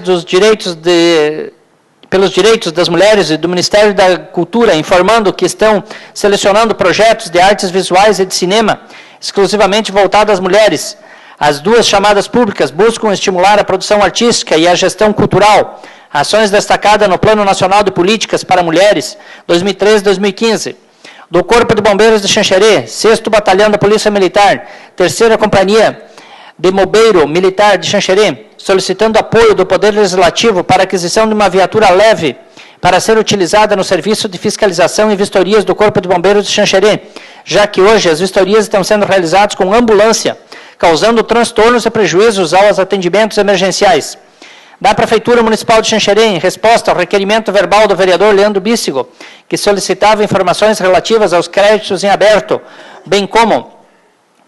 pelos Direitos das Mulheres e do Ministério da Cultura, informando que estão selecionando projetos de artes visuais e de cinema exclusivamente voltados às mulheres. As 2 chamadas públicas buscam estimular a produção artística e a gestão cultural. Ações destacadas no Plano Nacional de Políticas para Mulheres, 2013-2015. Do Corpo de Bombeiros de Xanxerê, 6º Batalhão da Polícia Militar, 3ª Companhia de Mobeiro Militar de Xanxerê, solicitando apoio do Poder Legislativo para a aquisição de uma viatura leve para ser utilizada no serviço de fiscalização e vistorias do Corpo de Bombeiros de Xanxerê, já que hoje as vistorias estão sendo realizadas com ambulância, causando transtornos e prejuízos aos atendimentos emergenciais. Da Prefeitura Municipal de Xanxerê, em resposta ao requerimento verbal do vereador Leandro Bíssigo, que solicitava informações relativas aos créditos em aberto, bem como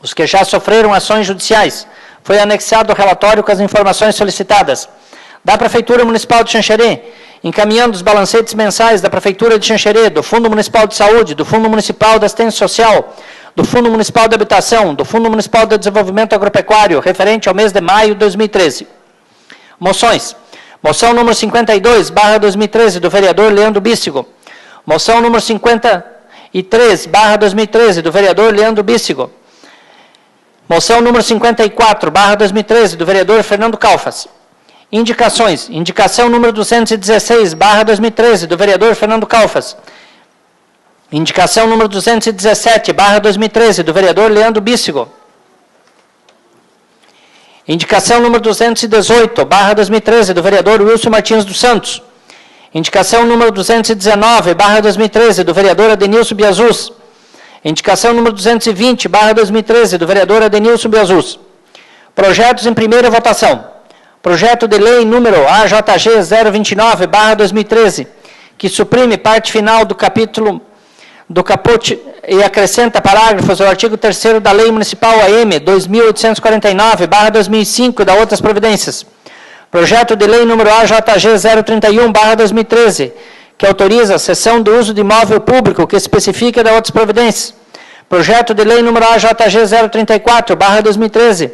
os que já sofreram ações judiciais, foi anexado o relatório com as informações solicitadas. Da Prefeitura Municipal de Xanxerê, encaminhando os balancetes mensais da Prefeitura de Xanxerê, do Fundo Municipal de Saúde, do Fundo Municipal da Assistência Social, do Fundo Municipal de Habitação, do Fundo Municipal de Desenvolvimento Agropecuário, referente ao mês de maio de 2013. Moções. Moção número 52/2013, do vereador Leandro Bíssigo. Moção número 53/2013, do vereador Leandro Bíssigo. Moção número 54/2013, do vereador Fernando Calfas. Indicações. Indicação número 216/2013, do vereador Fernando Calfas. Indicação número 217/2013, do vereador Leandro Bíssigo. Indicação número 218/2013, do vereador Wilson Martins dos Santos. Indicação número 219/2013, do vereador Adenilson Biazus. Indicação número 220/2013, do vereador Adenilson Biazus. Projetos em primeira votação. Projeto de lei número AJG 029/2013, que suprime parte final do caput e acrescenta parágrafos ao artigo 3º da Lei Municipal AM 2849/2005 e da outras providências. Projeto de lei número AJG 031/2013, que autoriza a cessão do uso de imóvel público, que especifica da outras providências. Projeto de lei número AJG 034/2013,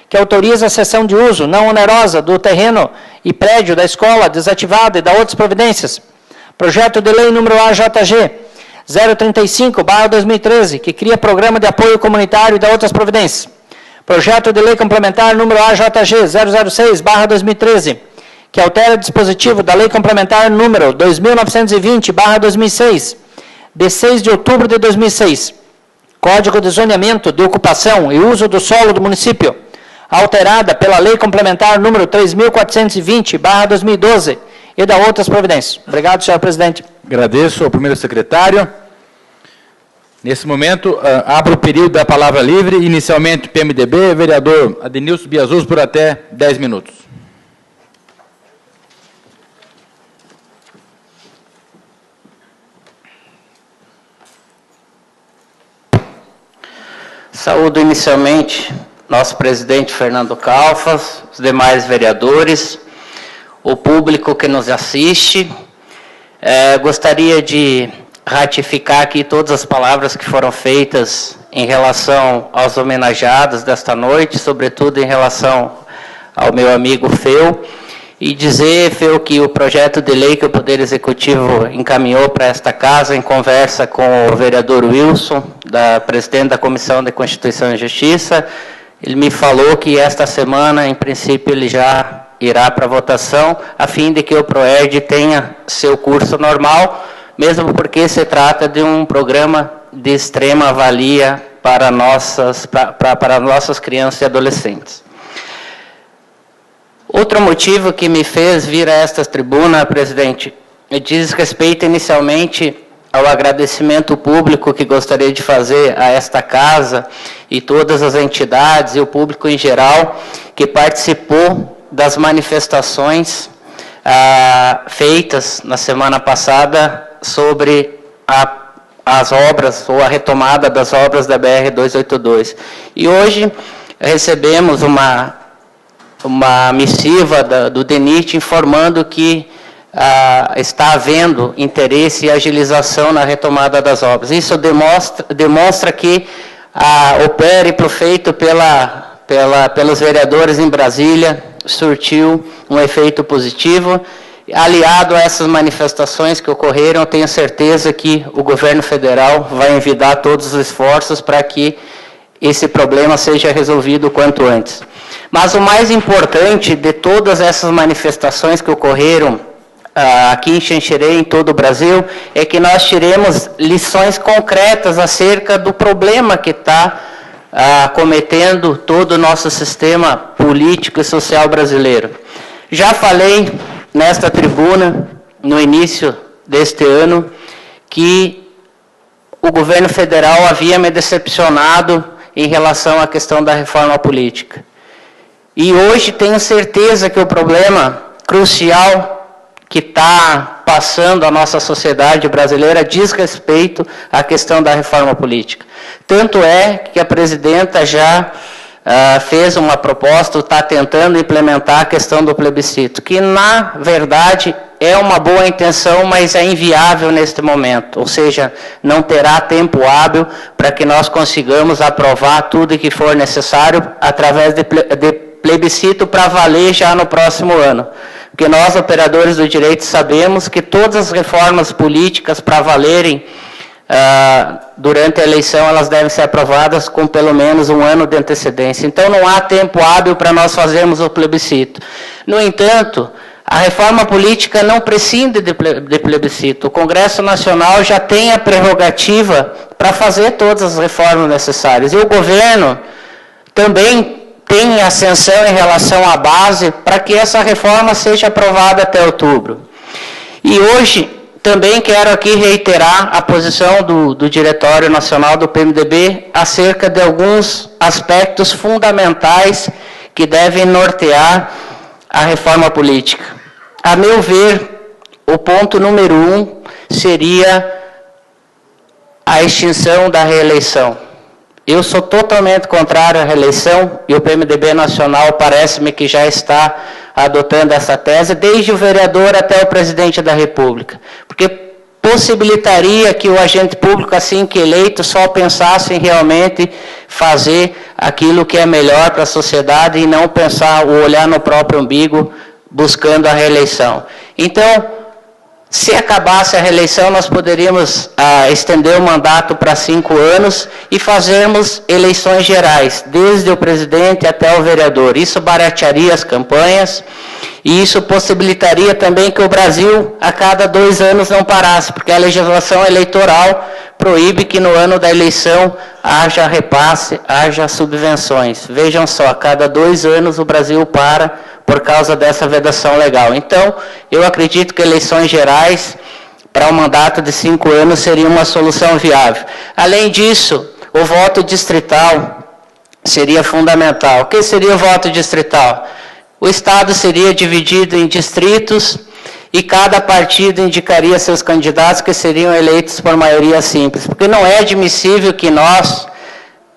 que autoriza a cessão de uso não onerosa do terreno e prédio da escola desativada e da outras providências. Projeto de lei número AJG 035/2013, que cria programa de apoio comunitário e da outras providências. Projeto de lei complementar número AJG 006/2013, que altera o dispositivo da lei complementar número 2920/2006, de 6 de outubro de 2006, Código de Zoneamento de Ocupação e Uso do Solo do Município, alterada pela lei complementar número 3420/2012 e da outras providências. Obrigado, senhor presidente. Agradeço ao primeiro secretário. Nesse momento, abro o período da palavra livre. Inicialmente, PMDB, vereador Adenilson Biazuz, por até 10 minutos. Saúdo inicialmente nosso presidente Fernando Calfas, os demais vereadores, o público que nos assiste. Gostaria de ratificar aqui todas as palavras que foram feitas em relação aos homenageados desta noite, sobretudo em relação ao meu amigo Feu, e dizer, Feu, que o projeto de lei que o Poder Executivo encaminhou para esta casa, em conversa com o vereador Wilson, presidente da Comissão de Constituição e Justiça, ele me falou que esta semana, em princípio, ele já irá para votação, a fim de que o PROERD tenha seu curso normal, mesmo porque se trata de um programa de extrema valia para nossas crianças e adolescentes. Outro motivo que me fez vir a esta tribuna, presidente, diz respeito inicialmente ao agradecimento público que gostaria de fazer a esta casa e todas as entidades e o público em geral que participou das manifestações feitas na semana passada sobre as obras ou a retomada das obras da BR-282. E hoje recebemos uma missiva do DENIT informando que está havendo interesse e agilização na retomada das obras. Isso demonstra que o périplo feito pelos vereadores em Brasília surtiu um efeito positivo. Aliado a essas manifestações que ocorreram, eu tenho certeza que o governo federal vai envidar todos os esforços para que esse problema seja resolvido o quanto antes. Mas o mais importante de todas essas manifestações que ocorreram aqui em Xanxerê, em todo o Brasil, é que nós tiremos lições concretas acerca do problema que está acometendo todo o nosso sistema político e social brasileiro. Já falei nesta tribuna, no início deste ano, que o governo federal havia me decepcionado em relação à questão da reforma política. E hoje tenho certeza que o problema crucial que está passando a nossa sociedade brasileira diz respeito à questão da reforma política. Tanto é que a presidenta já fez uma proposta, está tentando implementar a questão do plebiscito, que na verdade é uma boa intenção, mas é inviável neste momento, ou seja, não terá tempo hábil para que nós consigamos aprovar tudo o que for necessário através de plebiscito para valer já no próximo ano. Porque nós, operadores do direito, sabemos que todas as reformas políticas para valerem durante a eleição, elas devem ser aprovadas com pelo menos um ano de antecedência. Então, não há tempo hábil para nós fazermos o plebiscito. No entanto, a reforma política não prescinde de plebiscito. O Congresso Nacional já tem a prerrogativa para fazer todas as reformas necessárias. E o governo também tem ascensão em relação à base para que essa reforma seja aprovada até outubro. E hoje também quero aqui reiterar a posição do Diretório Nacional do PMDB acerca de alguns aspectos fundamentais que devem nortear a reforma política. A meu ver, o ponto número 1 seria a extinção da reeleição. Eu sou totalmente contrário à reeleição e o PMDB nacional parece-me que já está adotando essa tese, desde o vereador até o presidente da República. Porque possibilitaria que o agente público, assim que eleito, só pensasse em realmente fazer aquilo que é melhor para a sociedade e não pensar ou olhar no próprio umbigo buscando a reeleição. Então, se acabasse a reeleição, nós poderíamos estender o mandato para 5 anos e fazermos eleições gerais, desde o presidente até o vereador. Isso baratearia as campanhas e isso possibilitaria também que o Brasil, a cada 2 anos, não parasse, porque a legislação eleitoral proíbe que no ano da eleição haja repasse, haja subvenções. Vejam só, a cada 2 anos o Brasil para por causa dessa vedação legal. Então, eu acredito que eleições gerais para um mandato de 5 anos seria uma solução viável. Além disso, o voto distrital seria fundamental. O que seria o voto distrital? O Estado seria dividido em distritos e cada partido indicaria seus candidatos que seriam eleitos por maioria simples. Porque não é admissível que nós,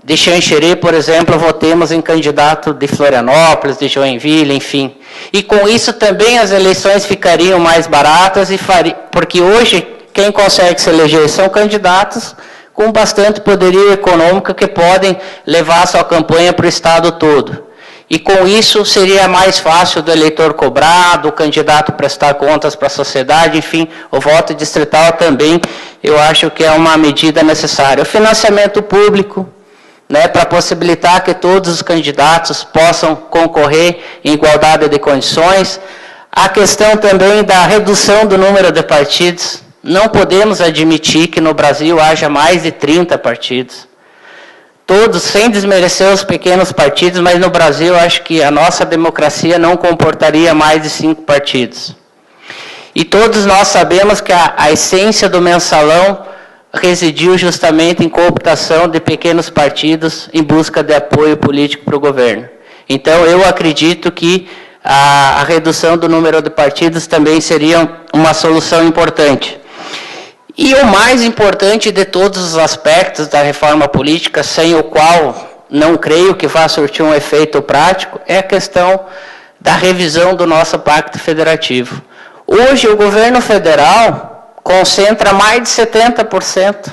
de Xanxerê, por exemplo, votemos em candidato de Florianópolis, de Joinville, enfim. E com isso também as eleições ficariam mais baratas, porque hoje quem consegue se eleger são candidatos com bastante poderio econômico que podem levar a sua campanha para o Estado todo. E com isso seria mais fácil do eleitor cobrar, do candidato prestar contas para a sociedade, enfim, o voto distrital também eu acho que é uma medida necessária. O financiamento público, para possibilitar que todos os candidatos possam concorrer em igualdade de condições. A questão também da redução do número de partidos. Não podemos admitir que no Brasil haja mais de 30 partidos. Todos, sem desmerecer os pequenos partidos, mas no Brasil eu acho que a nossa democracia não comportaria mais de 5 partidos. E todos nós sabemos que a essência do mensalão residiu justamente em cooptação de pequenos partidos em busca de apoio político para o governo. Então, eu acredito que a redução do número de partidos também seria uma solução importante. E o mais importante de todos os aspectos da reforma política, sem o qual não creio que vá surtir um efeito prático, é a questão da revisão do nosso pacto federativo. Hoje, o governo federal concentra mais de 70%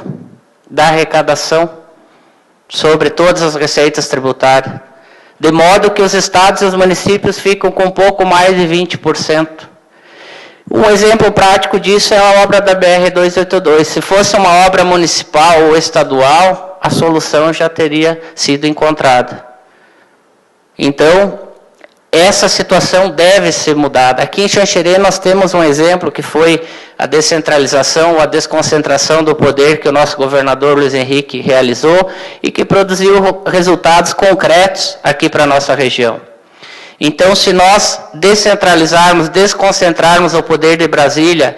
da arrecadação sobre todas as receitas tributárias, de modo que os estados e os municípios ficam com um pouco mais de 20%. Um exemplo prático disso é a obra da BR-282. Se fosse uma obra municipal ou estadual, a solução já teria sido encontrada. Então, essa situação deve ser mudada. Aqui em Xanxerê nós temos um exemplo que foi a descentralização, a desconcentração do poder que o nosso governador Luiz Henrique realizou e que produziu resultados concretos aqui para a nossa região. Então, se nós descentralizarmos, desconcentrarmos o poder de Brasília,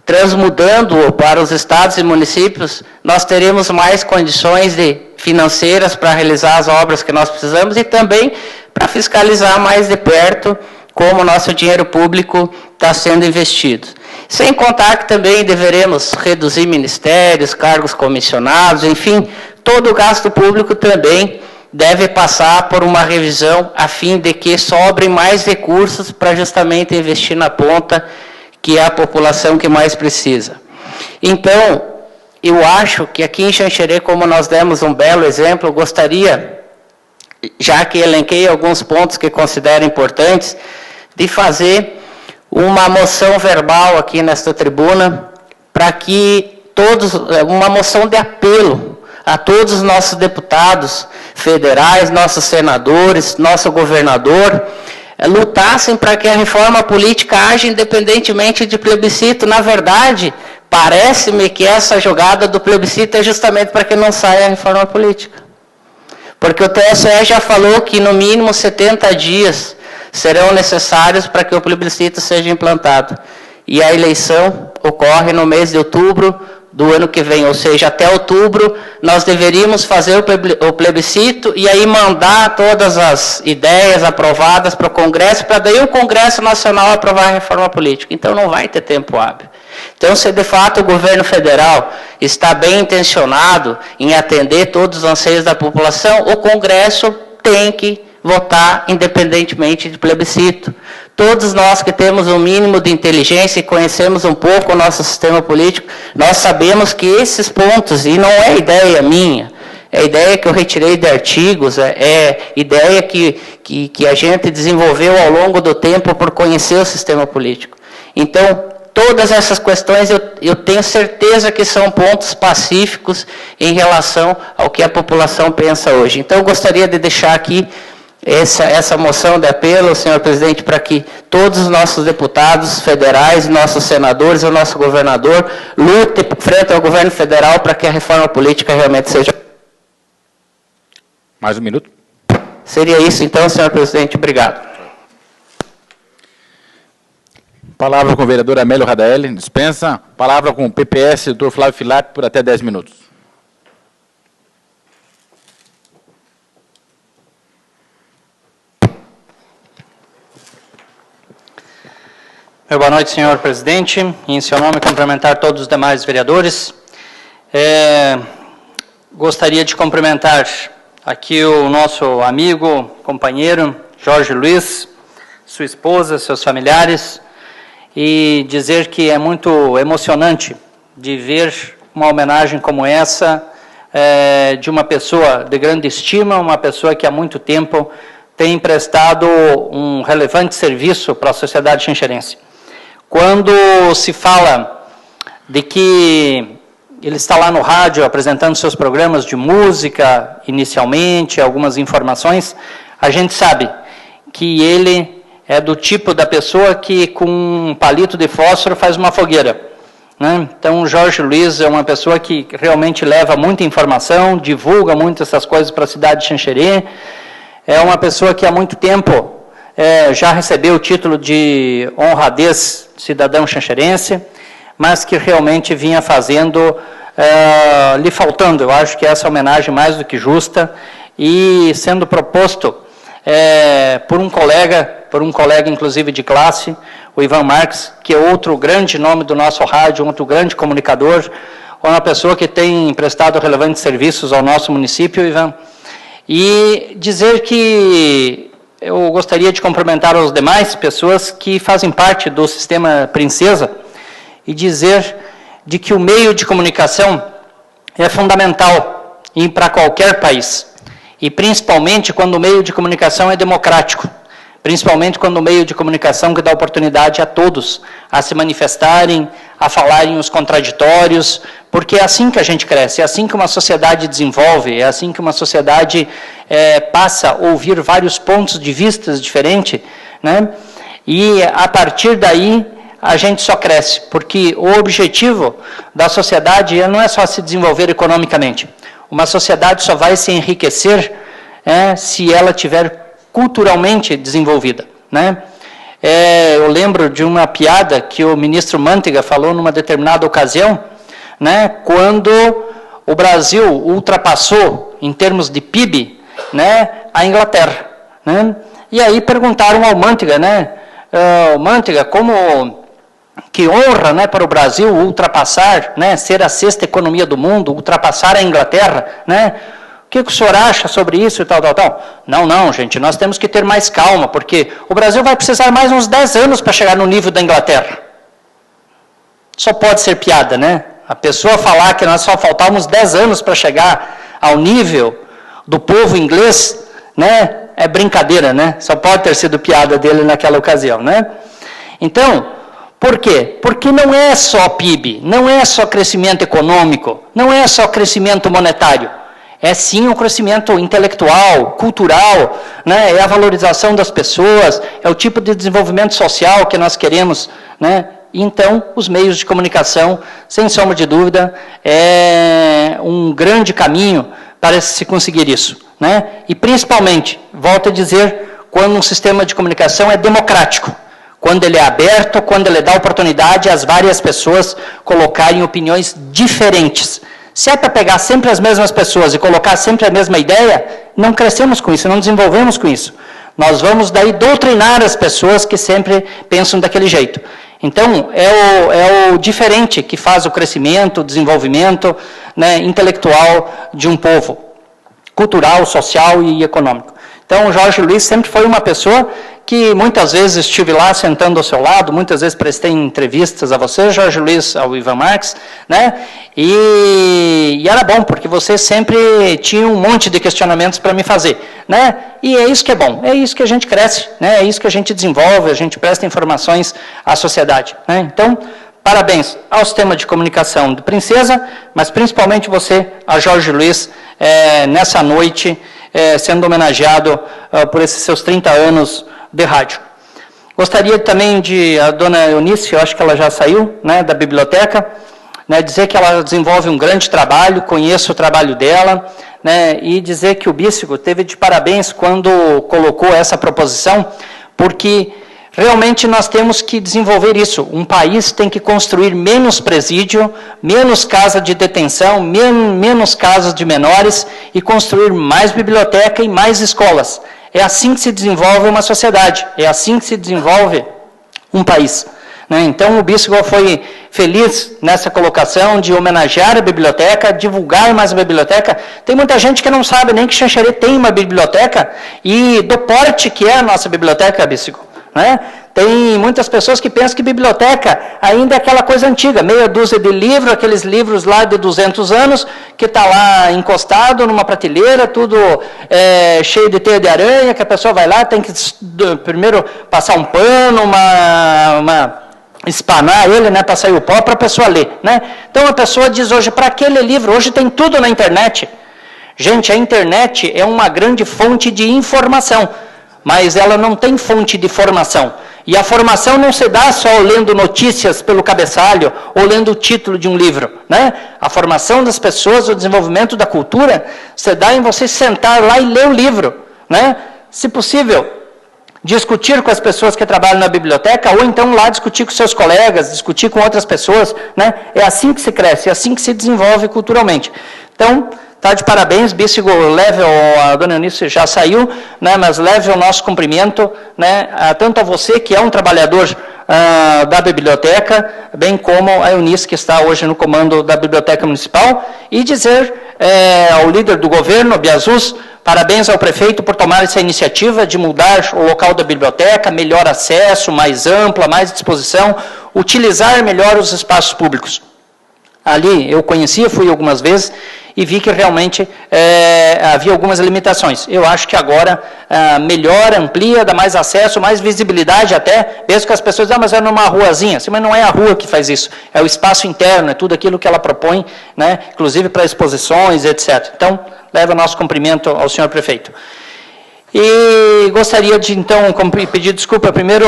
transmudando-o para os estados e municípios, nós teremos mais condições financeiras para realizar as obras que nós precisamos e também para fiscalizar mais de perto como o nosso dinheiro público está sendo investido. Sem contar que também deveremos reduzir ministérios, cargos comissionados, enfim, todo o gasto público também deve passar por uma revisão a fim de que sobrem mais recursos para justamente investir na ponta, que é a população que mais precisa. Então, eu acho que aqui em Xanxerê, como nós demos um belo exemplo, eu gostaria, já que elenquei alguns pontos que considero importantes, de fazer uma moção verbal aqui nesta tribuna, para que uma moção de apelo a todos os nossos deputados federais, nossos senadores, nosso governador, lutassem para que a reforma política haja independentemente de plebiscito. Na verdade, parece-me que essa jogada do plebiscito é justamente para que não saia a reforma política. Porque o TSE já falou que no mínimo 70 dias serão necessários para que o plebiscito seja implantado. E a eleição ocorre no mês de outubro do ano que vem, ou seja, até outubro nós deveríamos fazer o plebiscito e aí mandar todas as ideias aprovadas para o Congresso, para daí o Congresso Nacional aprovar a reforma política. Então não vai ter tempo hábil. Então, se de fato o governo federal está bem intencionado em atender todos os anseios da população, o Congresso tem que votar independentemente de plebiscito. Todos nós que temos um mínimo de inteligência e conhecemos um pouco o nosso sistema político, nós sabemos que esses pontos, e não é ideia minha, é ideia que eu retirei de artigos, é ideia que a gente desenvolveu ao longo do tempo por conhecer o sistema político. Então, todas essas questões eu tenho certeza que são pontos pacíficos em relação ao que a população pensa hoje. Então, eu gostaria de deixar aqui essa moção de apelo, senhor presidente, para que todos os nossos deputados federais, nossos senadores, o nosso governador, lutem frente ao governo federal para que a reforma política realmente seja... Mais um minuto. Seria isso, então, senhor presidente. Obrigado. Palavra com o vereador Amélio Radaeli, dispensa. Palavra com o PPS, doutor Flávio Filap, por até 10 minutos. Boa noite, senhor presidente. Em seu nome, cumprimentar todos os demais vereadores. Gostaria de cumprimentar aqui o nosso amigo, companheiro, Jorge Luiz, sua esposa, seus familiares, e dizer que é muito emocionante de ver uma homenagem como essa, de uma pessoa de grande estima, uma pessoa que há muito tempo tem prestado um relevante serviço para a sociedade xanxerense. Quando se fala de que ele está lá no rádio apresentando seus programas de música, inicialmente, algumas informações, a gente sabe que ele é do tipo da pessoa que com um palito de fósforo faz uma fogueira, né? Então, o Jorge Luiz é uma pessoa que realmente leva muita informação, divulga muito essas coisas para a cidade de Xanxerê, é uma pessoa que há muito tempo já recebeu o título de honradez cidadão xanxerense, mas que realmente vinha fazendo, lhe faltando, eu acho que essa homenagem mais do que justa, e sendo proposto por um colega inclusive de classe, o Ivan Marques, que é outro grande nome do nosso rádio, outro grande comunicador, uma pessoa que tem prestado relevantes serviços ao nosso município, Ivan, e dizer que eu gostaria de cumprimentar as demais pessoas que fazem parte do sistema Princesa e dizer de que o meio de comunicação é fundamental para qualquer país, e principalmente quando o meio de comunicação é democrático, principalmente quando o meio de comunicação que dá oportunidade a todos a se manifestarem, a falarem os contraditórios, porque é assim que a gente cresce, é assim que uma sociedade desenvolve, é assim que uma sociedade passa a ouvir vários pontos de vista diferentes, né? E a partir daí a gente só cresce, porque o objetivo da sociedade não é só se desenvolver economicamente. Uma sociedade só vai se enriquecer se ela tiver culturalmente desenvolvida, né? Eu lembro de uma piada que o ministro Mantega falou numa determinada ocasião, né, quando o Brasil ultrapassou, em termos de PIB, né, a Inglaterra, né? E aí perguntaram ao Mantega, né, Mantega, que honra, né, para o Brasil ultrapassar, né, ser a 6ª economia do mundo, ultrapassar a Inglaterra, né? O que o senhor acha sobre isso e tal? Não, gente, nós temos que ter mais calma, porque o Brasil vai precisar mais uns 10 anos para chegar no nível da Inglaterra. Só pode ser piada, né? A pessoa falar que nós só faltávamos 10 anos para chegar ao nível do povo inglês, né? É brincadeira, né? Só pode ter sido piada dele naquela ocasião, né? Então, por quê? Porque não é só PIB, não é só crescimento econômico, não é só crescimento monetário. É sim um crescimento intelectual, cultural, né? É a valorização das pessoas, é o tipo de desenvolvimento social que nós queremos, né? Então, os meios de comunicação, sem sombra de dúvida, é um grande caminho para se conseguir isso, né? E principalmente, volto a dizer, quando um sistema de comunicação é democrático, quando ele é aberto, quando ele dá oportunidade às várias pessoas colocarem opiniões diferentes. Se é para pegar sempre as mesmas pessoas e colocar sempre a mesma ideia, não crescemos com isso, não desenvolvemos com isso. Nós vamos daí doutrinar as pessoas que sempre pensam daquele jeito. Então, é o diferente que faz o crescimento, o desenvolvimento, né, intelectual de um povo, cultural, social e econômico. Então, o Jorge Luiz sempre foi uma pessoa que muitas vezes estive lá sentando ao seu lado, muitas vezes prestei entrevistas a você, Jorge Luiz, ao Ivan Marques, né? E era bom, porque você sempre tinha um monte de questionamentos para me fazer, né? E é isso que é bom, é isso que a gente cresce, né? É isso que a gente desenvolve, a gente presta informações à sociedade, né? Então, parabéns ao sistema de comunicação do Princesa, mas principalmente você, a Jorge Luiz, nessa noite, sendo homenageado por esses seus 30 anos de rádio. Gostaria também a dona Eunice, eu acho que ela já saiu, né, da biblioteca, né, dizer que ela desenvolve um grande trabalho, conheço o trabalho dela, né, e dizer que o Bíssigo teve de parabéns quando colocou essa proposição, porque realmente nós temos que desenvolver isso. Um país tem que construir menos presídio, menos casa de detenção, menos casas de menores e construir mais biblioteca e mais escolas. É assim que se desenvolve uma sociedade, é assim que se desenvolve um país. Né? Então, o Bíssigo foi feliz nessa colocação de homenagear a biblioteca, divulgar mais a biblioteca. Tem muita gente que não sabe nem que Xanxerê tem uma biblioteca e do porte que é a nossa biblioteca, Bíssigo. Né? Tem muitas pessoas que pensam que biblioteca ainda é aquela coisa antiga, meia dúzia de livros, aqueles livros lá de 200 anos, que está lá encostado numa prateleira, tudo cheio de teia de aranha, que a pessoa vai lá, tem que primeiro passar um pano, espanar ele, né, para sair o pó, para a pessoa ler. Né? Então a pessoa diz hoje, para que ler livro? Hoje tem tudo na internet. Gente, a internet é uma grande fonte de informação, mas ela não tem fonte de formação. E a formação não se dá só lendo notícias pelo cabeçalho ou lendo o título de um livro. Né? A formação das pessoas, o desenvolvimento da cultura, se dá em você sentar lá e ler o livro. Né? Se possível, discutir com as pessoas que trabalham na biblioteca, ou então lá discutir com seus colegas, discutir com outras pessoas. Né? É assim que se cresce, é assim que se desenvolve culturalmente. Então, está de parabéns, Bíssigo, leve, a dona Eunice já saiu, né, mas leve o nosso cumprimento, né, tanto a você, que é um trabalhador da biblioteca, bem como a Eunice, que está hoje no comando da Biblioteca Municipal, e dizer ao líder do governo, Biazus, parabéns ao prefeito por tomar essa iniciativa de mudar o local da biblioteca, melhor acesso, mais ampla, mais disposição, utilizar melhor os espaços públicos. Ali eu conhecia, fui algumas vezes, e vi que realmente havia algumas limitações. Eu acho que agora melhora, amplia, dá mais acesso, mais visibilidade até, mesmo que as pessoas dizem, mas é numa ruazinha. Sim, mas não é a rua que faz isso, é o espaço interno, é tudo aquilo que ela propõe, né, inclusive para exposições, etc. Então, leva o nosso cumprimento ao senhor prefeito. E gostaria de, então, pedir desculpa primeiro,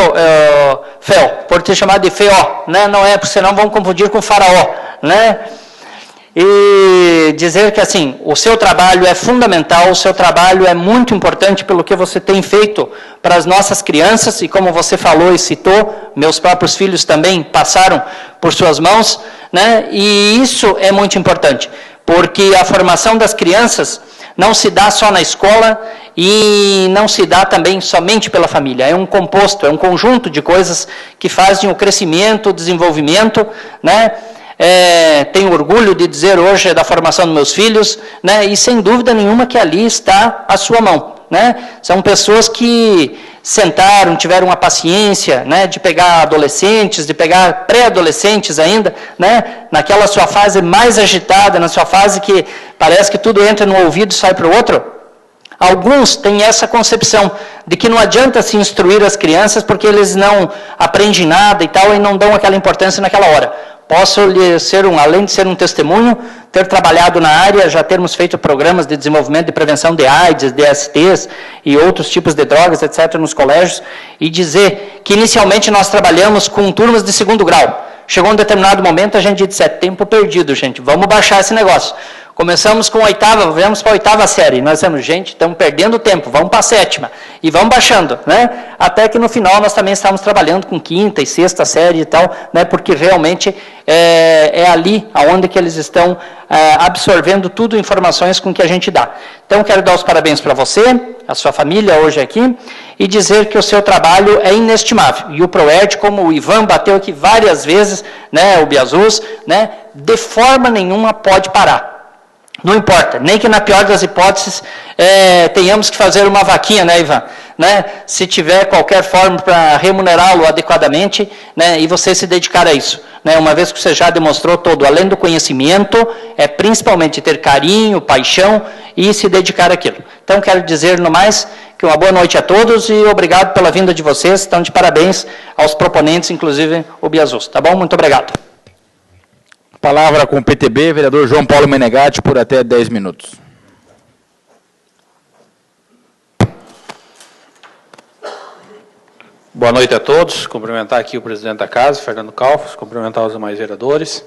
Fel, por ter chamado de Feó, né? Não é, porque senão vão confundir com Faraó, né? E dizer que, assim, o seu trabalho é fundamental, o seu trabalho é muito importante pelo que você tem feito para as nossas crianças, e como você falou e citou, meus próprios filhos também passaram por suas mãos, né? E isso é muito importante, porque a formação das crianças não se dá só na escola e não se dá também somente pela família. É um composto, é um conjunto de coisas que fazem o crescimento, o desenvolvimento, né? Tenho orgulho de dizer hoje da formação dos meus filhos, né? E sem dúvida nenhuma que ali está a sua mão. Né? São pessoas que sentaram, tiveram uma paciência, né, de pegar adolescentes, de pegar pré-adolescentes ainda, né, naquela sua fase mais agitada, na sua fase que parece que tudo entra no ouvido e sai para o outro. Alguns têm essa concepção de que não adianta se instruir as crianças porque eles não aprendem nada e tal, e não dão aquela importância naquela hora. Posso lhe ser além de ser um testemunho, ter trabalhado na área, já termos feito programas de desenvolvimento de prevenção de AIDS, DSTs e outros tipos de drogas, etc., nos colégios, e dizer que inicialmente nós trabalhamos com turmas de 2º grau. Chegou um determinado momento, a gente disse, é tempo perdido, gente, vamos baixar esse negócio. Começamos com a 8ª, viemos para a 8ª série. Nós dissemos, gente, estamos perdendo tempo, vamos para a 7ª. E vamos baixando, né? Até que no final nós também estávamos trabalhando com 5ª e 6ª série e tal, né? Porque realmente é ali onde que eles estão absorvendo tudo, informações com que a gente dá. Então, quero dar os parabéns para você, a sua família hoje aqui, e dizer que o seu trabalho é inestimável. E o ProERD, como o Ivan bateu aqui várias vezes, né? O Biazus, né? De forma nenhuma pode parar. Não importa, nem que na pior das hipóteses tenhamos que fazer uma vaquinha, né, Ivan? Né? Se tiver qualquer forma para remunerá-lo adequadamente, né, e você se dedicar a isso. Né? Uma vez que você já demonstrou todo, além do conhecimento, é principalmente ter carinho, paixão e se dedicar àquilo. Então, quero dizer, no mais, que uma boa noite a todos e obrigado pela vinda de vocês. Então, de parabéns aos proponentes, inclusive o Biasus. Tá bom? Muito obrigado. Palavra com o PTB, vereador João Paulo Menegatti, por até 10 minutos. Boa noite a todos. Cumprimentar aqui o presidente da casa, Fernando Calfos, cumprimentar os demais vereadores,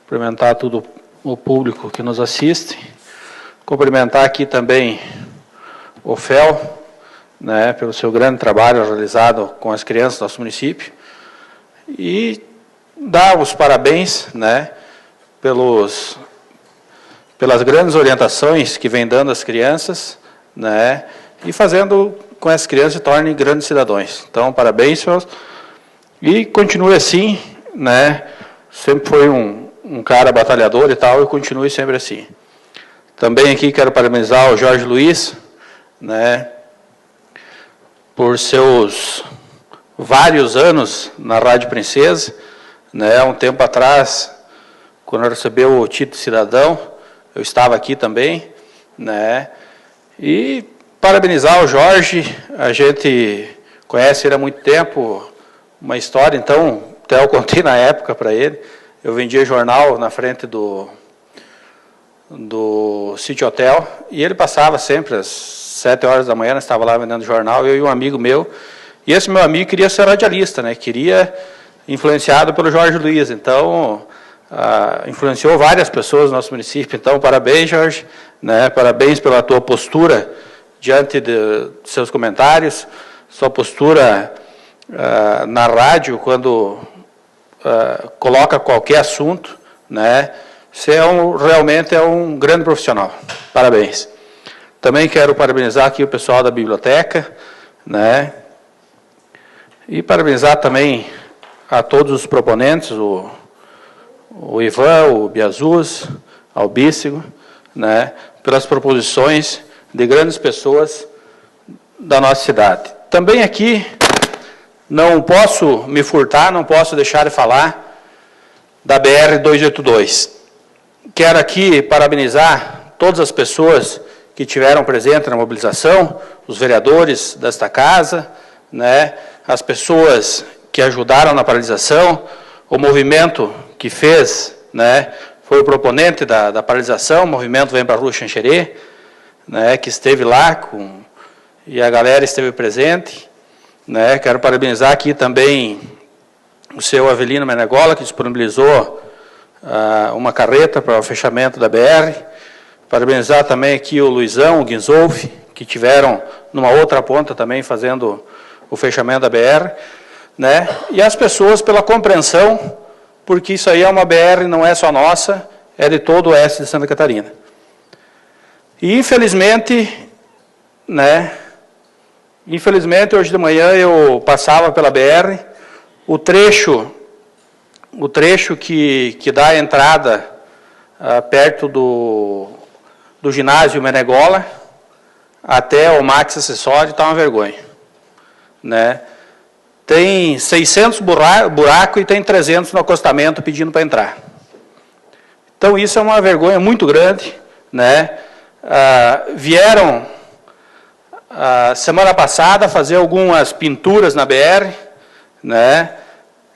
cumprimentar todo o público que nos assiste, cumprimentar aqui também o FEL, né, pelo seu grande trabalho realizado com as crianças do nosso município, e dar os parabéns, né, pelas grandes orientações que vem dando às crianças, né, e fazendo com que as crianças se tornem grandes cidadãos. Então, parabéns, senhores, e continue assim, né, sempre foi um cara batalhador e tal, e continue sempre assim. Também aqui quero parabenizar o Jorge Luiz, né, por seus vários anos na Rádio Princesa, né, um tempo atrás, quando recebeu o título de cidadão, eu estava aqui também, né, e parabenizar o Jorge, a gente conhece ele há muito tempo, uma história, então, até eu contei na época para ele, eu vendia jornal na frente do City Hotel, e ele passava sempre às 7 horas da manhã, estava lá vendendo jornal, eu e um amigo meu, e esse meu amigo queria ser radialista, né, queria, influenciado pelo Jorge Luiz, então, influenciou várias pessoas no nosso município, então, parabéns, Jorge, né, parabéns pela tua postura diante de seus comentários, sua postura na rádio, quando coloca qualquer assunto, né, você realmente é um grande profissional, parabéns. Também quero parabenizar aqui o pessoal da biblioteca, né, e parabenizar também a todos os proponentes, o Ivan, o Biasus, ao Bícego, né, pelas proposições de grandes pessoas da nossa cidade. Também aqui, não posso me furtar, não posso deixar de falar da BR-282. Quero aqui parabenizar todas as pessoas que tiveram presente na mobilização, os vereadores desta casa, né, as pessoas que ajudaram na paralisação, o movimento que fez, né, foi o proponente da paralisação, o movimento Vem para a Rua Xanxerê, né, que esteve lá e a galera esteve presente, né. Quero parabenizar aqui também o seu Avelino Menegola, que disponibilizou uma carreta para o fechamento da BR. Parabenizar também aqui o Luizão, o Guinzolf, que tiveram numa outra ponta também fazendo o fechamento da BR, né? E as pessoas pela compreensão, porque isso aí é uma BR, não é só nossa, é de todo o oeste de Santa Catarina. E infelizmente, né? Infelizmente, hoje de manhã eu passava pela BR, o trecho que dá a entrada perto do ginásio Menegola até o Max Acessório está uma vergonha, né? Tem 600 buracos e tem 300 no acostamento pedindo para entrar. Então isso é uma vergonha muito grande, né? Vieram semana passada fazer algumas pinturas na BR, né?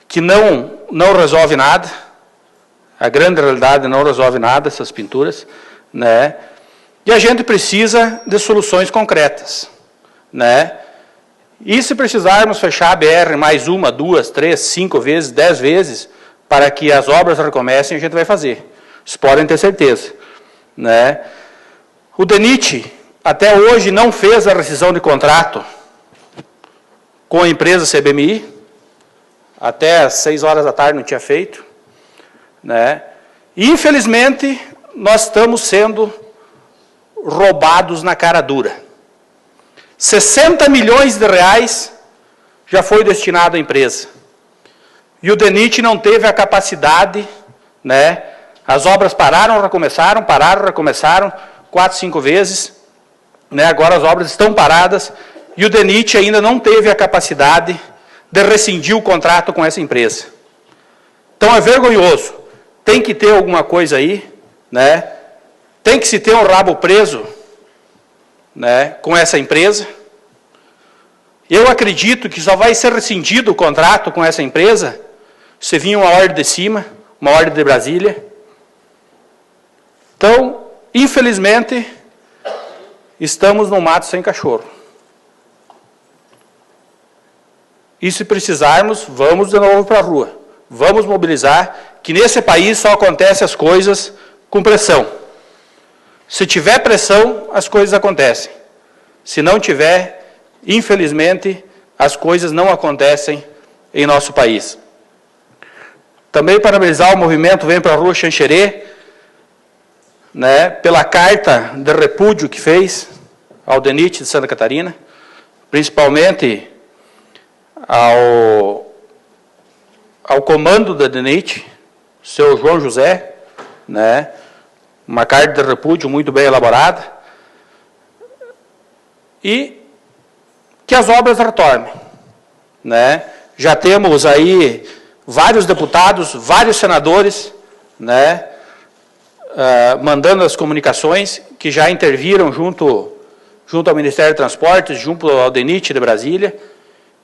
Que não resolve nada. A grande realidade não resolve nada essas pinturas, né? E a gente precisa de soluções concretas, né? E se precisarmos fechar a BR mais 1, 2, 3, 5 vezes, 10 vezes, para que as obras recomecem, a gente vai fazer. Vocês podem ter certeza, né? O DENIT até hoje não fez a rescisão de contrato com a empresa CBMI, até às 6 horas da tarde não tinha feito, né? E, infelizmente, nós estamos sendo roubados na cara dura. 60 milhões de reais já foi destinado à empresa. E o DENIT não teve a capacidade, né, As obras pararam, recomeçaram, 4, 5 vezes. Né? Agora as obras estão paradas e o DENIT ainda não teve a capacidade de rescindir o contrato com essa empresa. Então é vergonhoso. Tem que ter alguma coisa aí, né? Tem que se ter um rabo preso, né, com essa empresa. Eu acredito que só vai ser rescindido o contrato com essa empresa se vir uma ordem de cima, uma ordem de Brasília. Então, infelizmente, estamos no mato sem cachorro. E se precisarmos, vamos de novo para a rua. Vamos mobilizar, que nesse país só acontecem as coisas com pressão. Se tiver pressão, as coisas acontecem. Se não tiver, infelizmente, as coisas não acontecem em nosso país. Também parabenizar o movimento Vem para a Rua Xanxerê, né, pela carta de repúdio que fez ao DENIT de Santa Catarina, principalmente ao comando da DENIT, o seu João José, né, uma carta de repúdio muito bem elaborada, e que as obras retornem. Né? Já temos aí vários deputados, vários senadores, né, mandando as comunicações, que já interviram junto ao Ministério de Transportes, junto ao DENIT de Brasília,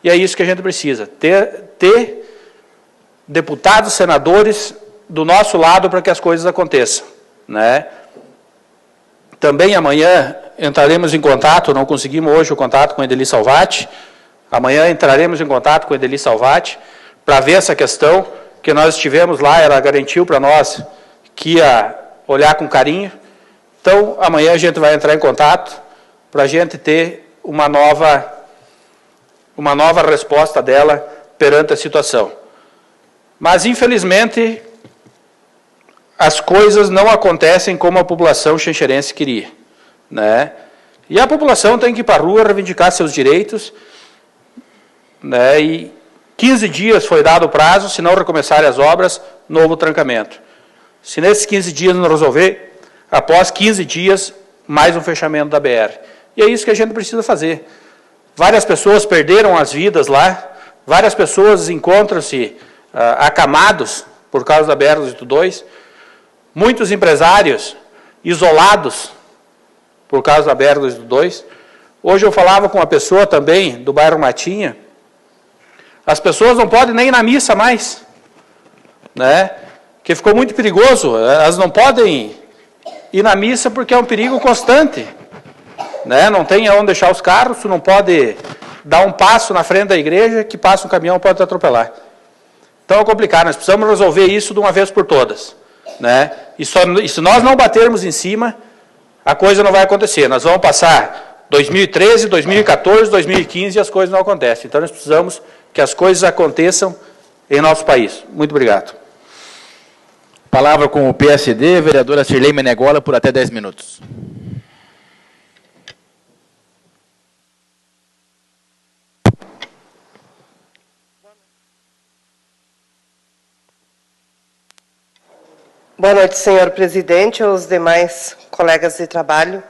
e é isso que a gente precisa, ter deputados, senadores do nosso lado para que as coisas aconteçam. Né? Também amanhã entraremos em contato, não conseguimos hoje o contato com a Edeli Salvati, amanhã entraremos em contato com a Edeli Salvati para ver essa questão, que nós estivemos lá, ela garantiu para nós que ia olhar com carinho. Então, amanhã a gente vai entrar em contato para a gente ter uma nova resposta dela perante a situação. Mas, infelizmente, as coisas não acontecem como a população xanxerense queria. Né? E a população tem que ir para a rua reivindicar seus direitos. Né? E 15 dias foi dado o prazo, se não recomeçarem as obras, novo trancamento. Se nesses 15 dias não resolver, após 15 dias, mais um fechamento da BR. E é isso que a gente precisa fazer. Várias pessoas perderam as vidas lá, várias pessoas encontram-se acamados por causa da BR-282, muitos empresários isolados por causa da BR-282. Hoje eu falava com uma pessoa também do bairro Matinha, as pessoas não podem nem ir na missa mais, né? Que ficou muito perigoso, elas não podem ir na missa porque é um perigo constante, né? Não tem aonde deixar os carros, tu não pode dar um passo na frente da igreja que passa um caminhão, pode te atropelar. Então é complicado, nós precisamos resolver isso de uma vez por todas. Né? E se nós não batermos em cima, a coisa não vai acontecer. Nós vamos passar 2013, 2014, 2015 e as coisas não acontecem. Então nós precisamos que as coisas aconteçam em nosso país. Muito obrigado. Palavra com o PSD, vereadora Sirlei Menegola, por até 10 minutos. Boa noite, senhor presidente, aos demais colegas de trabalho.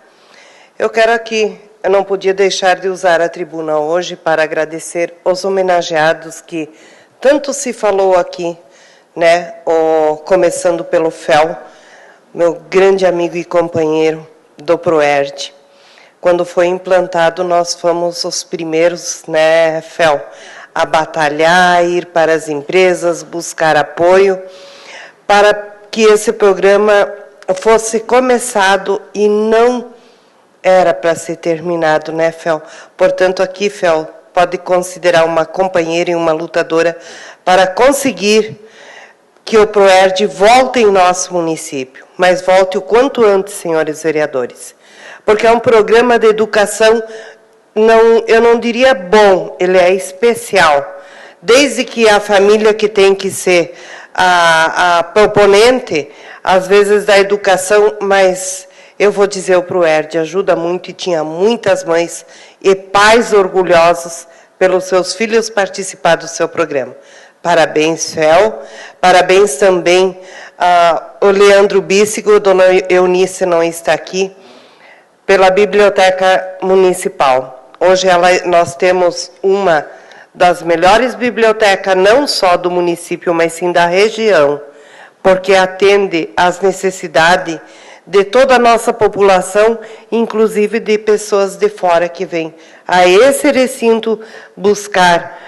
Eu quero aqui, eu não podia deixar de usar a tribuna hoje para agradecer os homenageados que tanto se falou aqui, né, começando pelo FEL, meu grande amigo e companheiro do PROERD. Quando foi implantado, nós fomos os primeiros, né, FEL, a batalhar, ir para as empresas, buscar apoio, para que esse programa fosse começado e não era para ser terminado, né, Fel? Portanto, aqui, Fel, pode considerar uma companheira e uma lutadora para conseguir que o PROERD volte em nosso município, mas volte o quanto antes, senhores vereadores, porque é um programa de educação, eu não diria bom, ele é especial, desde que a família que tem que ser a proponente, às vezes, da educação, mas eu vou dizer, o PROERD ajuda muito e tinha muitas mães e pais orgulhosos pelos seus filhos participar do seu programa. Parabéns, Fel, parabéns também o Leandro Bíssigo, dona Eunice não está aqui, pela Biblioteca Municipal. Hoje nós temos uma das melhores bibliotecas, não só do município, mas sim da região, porque atende às necessidades de toda a nossa população, inclusive de pessoas de fora que vêm a esse recinto buscar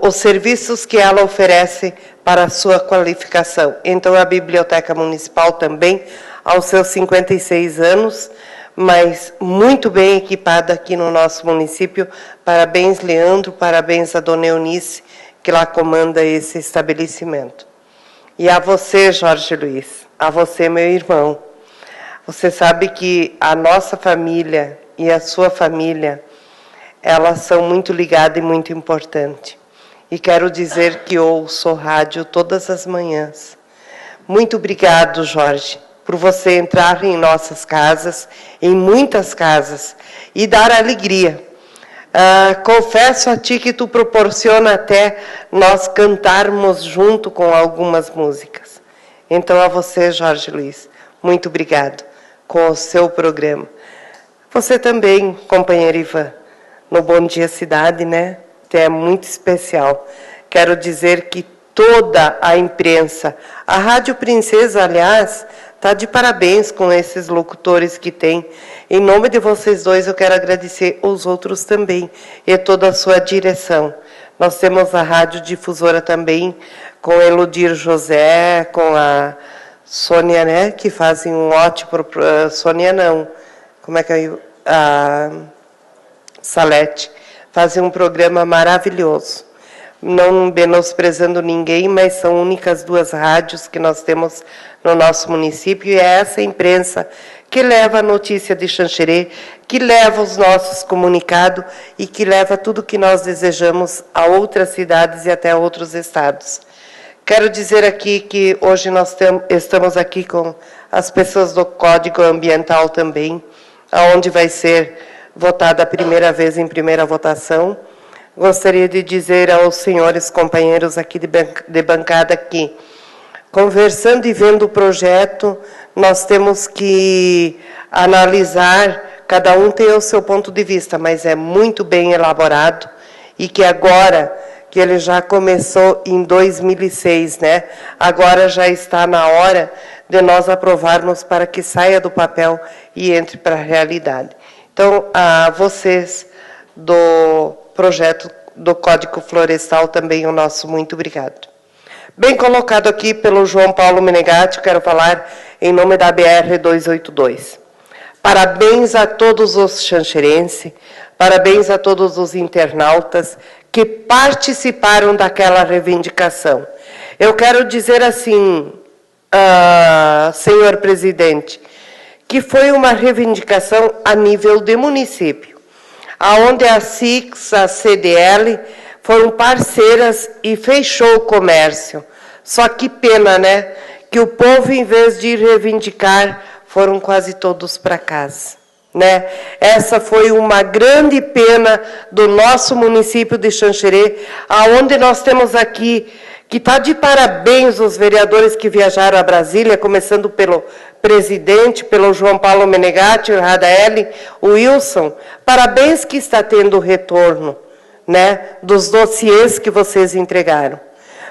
os serviços que ela oferece para a sua qualificação. Então, a Biblioteca Municipal também, aos seus 56 anos, mas muito bem equipada aqui no nosso município. Parabéns, Leandro, parabéns a dona Eunice, que lá comanda esse estabelecimento. E a você, Jorge Luiz, a você, meu irmão. Você sabe que a nossa família e a sua família, elas são muito ligadas e muito importantes. E quero dizer que ouço rádio todas as manhãs. Muito obrigado, Jorge, por você entrar em nossas casas, em muitas casas, e dar alegria. Confesso a ti que tu proporciona até nós cantarmos junto com algumas músicas. Então, a você, Jorge Luiz, muito obrigado com o seu programa. Você também, companheiro Ivan, no Bom Dia Cidade, né? É muito especial. Quero dizer que toda a imprensa, a Rádio Princesa, aliás, está de parabéns com esses locutores que tem. Em nome de vocês dois, eu quero agradecer os outros também e toda a sua direção. Nós temos a Rádio Difusora também, com Elodir José, com a Sônia, né, que fazem um ótimo... Sônia não, como é que é? A Salete. Fazem um programa maravilhoso. Não menosprezando ninguém, mas são únicas duas rádios que nós temos no nosso município, e é essa imprensa que leva a notícia de Xanxerê, que leva os nossos comunicados e que leva tudo que nós desejamos a outras cidades e até a outros estados. Quero dizer aqui que hoje nós estamos aqui com as pessoas do Código Ambiental também, onde vai ser votada a primeira vez em primeira votação. Gostaria de dizer aos senhores companheiros aqui de bancada que, conversando e vendo o projeto, nós temos que analisar, cada um tem o seu ponto de vista, mas é muito bem elaborado, e que agora, que ele já começou em 2006, né? Agora já está na hora de nós aprovarmos para que saia do papel e entre para a realidade. Então, a vocês do projeto do Código Florestal também o nosso muito obrigado. Bem colocado aqui pelo João Paulo Menegatti, quero falar em nome da BR-282. Parabéns a todos os xanxerenses, parabéns a todos os internautas que participaram daquela reivindicação. Eu quero dizer assim, senhor presidente, que foi uma reivindicação a nível de município, aonde a SIX, a CDL, foram parceiras e fechou o comércio. Só que pena, né? Que o povo, em vez de reivindicar, foram quase todos para casa, né? Essa foi uma grande pena do nosso município de Xanxerê, aonde nós temos aqui, que está de parabéns os vereadores que viajaram a Brasília, começando pelo presidente, pelo João Paulo Menegatti, o Radaeli, o Wilson. Parabéns que está tendo o retorno, né, dos dossiês que vocês entregaram.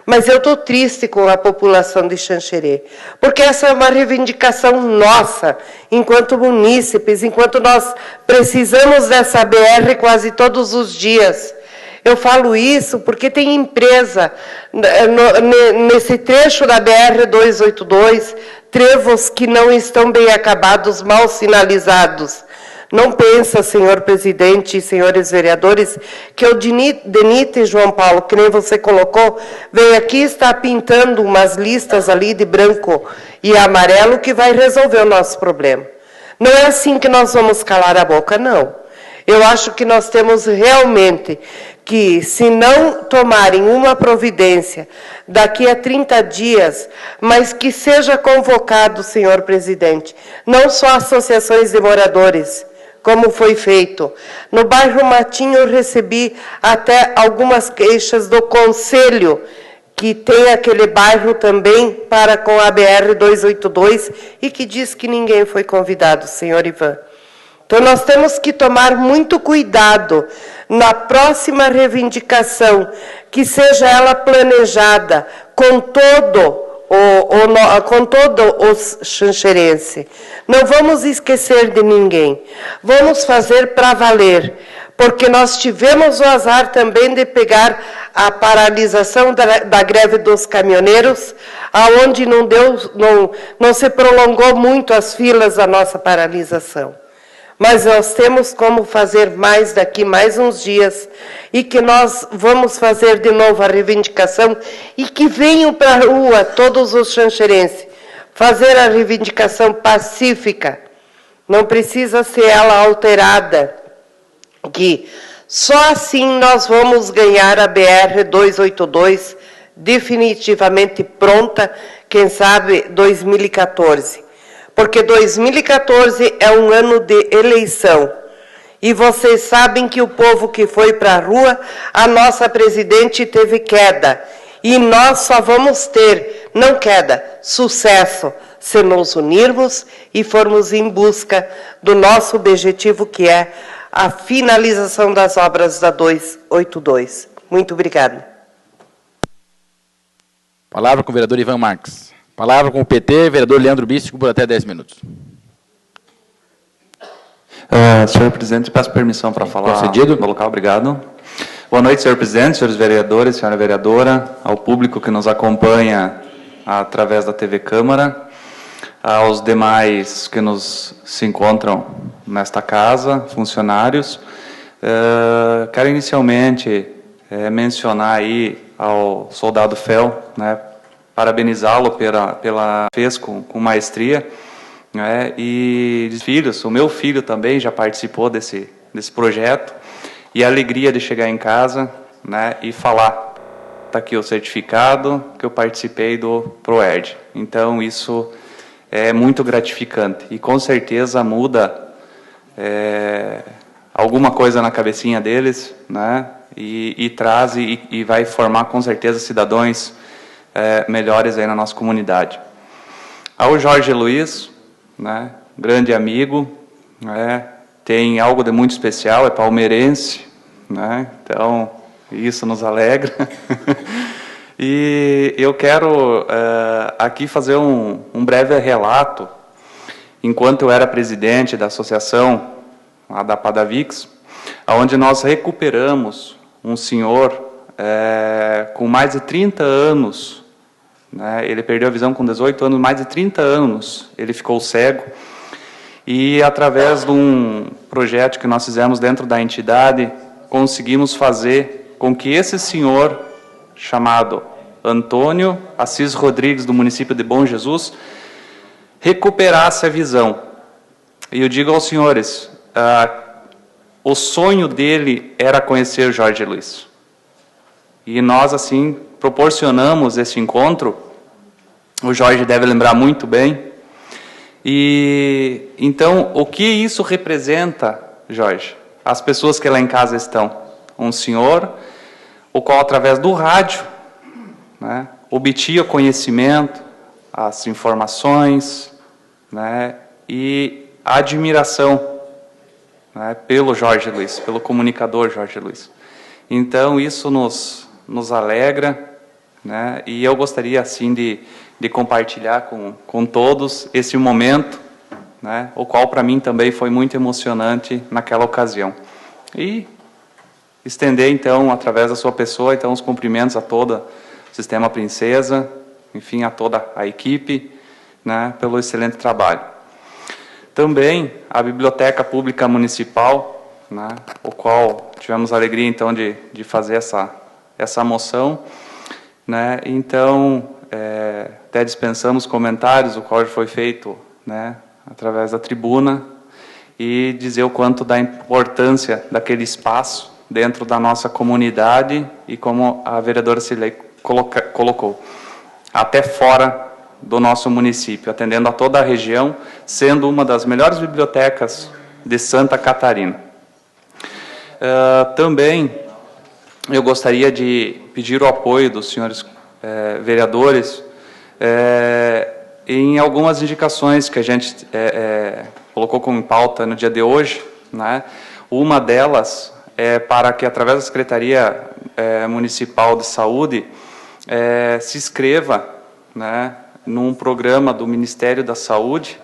Mas eu estou triste com a população de Xanxerê, porque essa é uma reivindicação nossa, enquanto munícipes, enquanto nós precisamos dessa BR quase todos os dias. Eu falo isso porque tem empresa nesse trecho da BR-282, trevos que não estão bem acabados, mal sinalizados. Não pensa, senhor presidente e senhores vereadores, que o DENIT, João Paulo, que nem você colocou, vem aqui e está pintando umas listas ali de branco e amarelo que vai resolver o nosso problema. Não é assim que nós vamos calar a boca, não. Eu acho que nós temos realmente que, se não tomarem uma providência daqui a 30 dias, mas que seja convocado, senhor presidente, não só associações de moradores, como foi feito. No bairro Matinho, eu recebi até algumas queixas do conselho que tem aquele bairro também para com a BR-282 e que diz que ninguém foi convidado, senhor Ivan. Então, nós temos que tomar muito cuidado na próxima reivindicação, que seja ela planejada com todo os xanxerenses. Não vamos esquecer de ninguém. Vamos fazer para valer, porque nós tivemos o azar também de pegar a paralisação da greve dos caminhoneiros, aonde não se prolongou muito as filas da nossa paralisação. Mas nós temos como fazer mais daqui mais uns dias e que nós vamos fazer de novo a reivindicação e que venham para a rua todos os xanxerenses fazer a reivindicação pacífica. Não precisa ser ela alterada, que só assim nós vamos ganhar a BR-282 definitivamente pronta, quem sabe 2014. Porque 2014 é um ano de eleição. E vocês sabem que o povo que foi para a rua, a nossa presidente teve queda. E nós só vamos ter, não queda, sucesso, se nos unirmos e formos em busca do nosso objetivo, que é a finalização das obras da 282. Muito obrigada. Palavra com o vereador Ivan Marques. Palavra com o PT, vereador Leandro Bístico, por até 10 minutos. Senhor presidente, peço permissão para falar concedido no local. Obrigado. Boa noite, senhor presidente, senhores vereadores, senhora vereadora, ao público que nos acompanha através da TV Câmara, aos demais que se encontram nesta casa, funcionários. Quero inicialmente mencionar aí ao soldado Fel, né, parabenizá-lo pela fez com maestria, né, e filhos, o meu filho também já participou desse projeto, e a alegria de chegar em casa, né, e falar, está aqui o certificado que eu participei do ProERD. Então isso é muito gratificante e com certeza muda alguma coisa na cabecinha deles, né, e traz e vai formar com certeza cidadãos melhores aí na nossa comunidade. Ao Jorge Luiz, né, grande amigo, né, tem algo de muito especial, é palmeirense, né, então isso nos alegra. E eu quero aqui fazer um breve relato. Enquanto eu era presidente da associação, a da Padavix, onde nós recuperamos um senhor com mais de 30 anos, né, ele perdeu a visão com 18 anos, mais de 30 anos ele ficou cego, e através de um projeto que nós fizemos dentro da entidade, conseguimos fazer com que esse senhor, chamado Antônio Assis Rodrigues, do município de Bom Jesus, recuperasse a visão. E eu digo aos senhores, o sonho dele era conhecer Jorge Luiz. E nós, assim, proporcionamos esse encontro. O Jorge deve lembrar muito bem. E então, o que isso representa, Jorge? As pessoas que lá em casa estão. Um senhor, o qual, através do rádio, né, obtinha conhecimento, as informações, né, e a admiração, né, pelo Jorge Luiz, pelo comunicador Jorge Luiz. Então, isso nos alegra, né, e eu gostaria, assim, de compartilhar com todos esse momento, né, o qual, para mim, também foi muito emocionante naquela ocasião. E estender, então, através da sua pessoa, então, os cumprimentos a todo o Sistema Princesa, enfim, a toda a equipe, né, pelo excelente trabalho. Também a Biblioteca Pública Municipal, né, o qual tivemos a alegria, então, de fazer essa moção, né, então, até dispensamos comentários, o qual foi feito, né, através da tribuna, e dizer o quanto da importância daquele espaço dentro da nossa comunidade, e como a vereadora Cilei colocou, até fora do nosso município, atendendo a toda a região, sendo uma das melhores bibliotecas de Santa Catarina. Também eu gostaria de pedir o apoio dos senhores vereadores, em algumas indicações que a gente colocou como pauta no dia de hoje, né? Uma delas é para que, através da Secretaria Municipal de Saúde, se inscreva, né, num programa do Ministério da Saúde,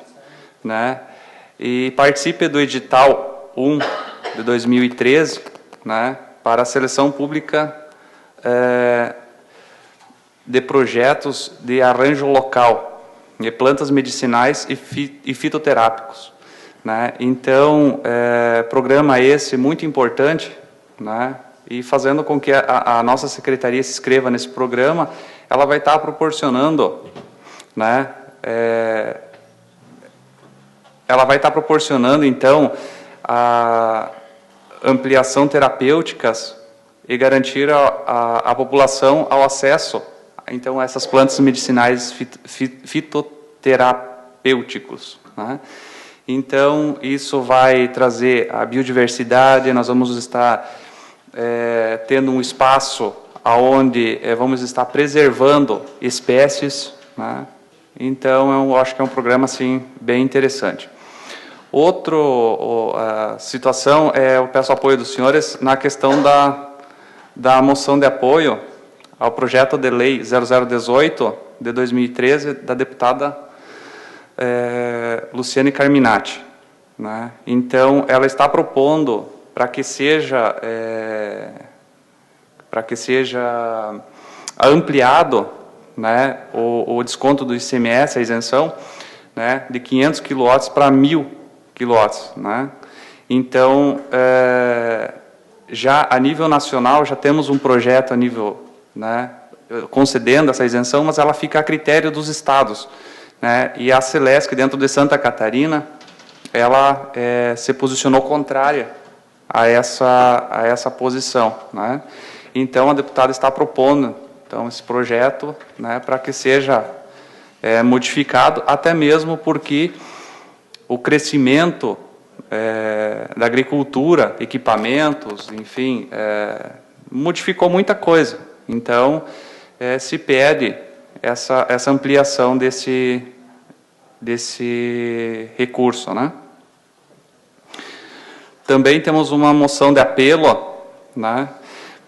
né, e participe do edital 1 de 2013, né, para a seleção pública de projetos de arranjo local de plantas medicinais e fitoterápicos, né? Então, programa esse muito importante, né? E fazendo com que a nossa secretaria se inscreva nesse programa, ela vai estar proporcionando, né? Ela vai estar proporcionando, então, a ampliação terapêuticas e garantir a população ao acesso, então, a essas plantas medicinais fitoterapêuticos, né? Então, isso vai trazer a biodiversidade, nós vamos estar tendo um espaço onde vamos estar preservando espécies, né? Então, eu acho que é um programa, assim, bem interessante. Outra situação, eu peço apoio dos senhores na questão da moção de apoio ao projeto de lei 0018 de 2013 da deputada Luciane Carminati, né? Então, ela está propondo para que seja ampliado, né, o desconto do ICMS, a isenção, né, de 500 quilowatts para 1.000 quilowatts, né? Então, já a nível nacional, já temos um projeto a nível, né, concedendo essa isenção, mas ela fica a critério dos estados, né? E a Celesc, dentro de Santa Catarina, ela se posicionou contrária a essa posição, né? Então, a deputada está propondo, então, esse projeto, né, para que seja modificado, até mesmo porque o crescimento da agricultura, equipamentos, enfim, modificou muita coisa. Então, se pede essa ampliação desse recurso, né? Também temos uma moção de apelo, né,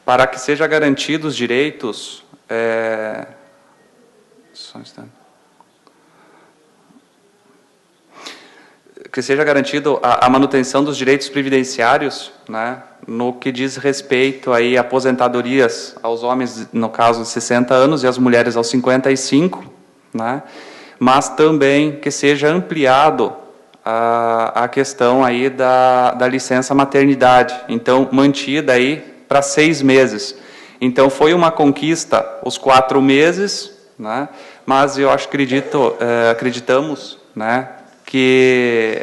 para que seja garantidos os direitos... Só um instante. Que seja garantido a manutenção dos direitos previdenciários, né, no que diz respeito aí a aposentadorias aos homens, no caso, de 60 anos, e as mulheres aos 55, né, mas também que seja ampliado a questão aí da licença maternidade, então, mantida aí para 6 meses. Então, foi uma conquista os 4 meses, né, mas eu acreditamos, né, que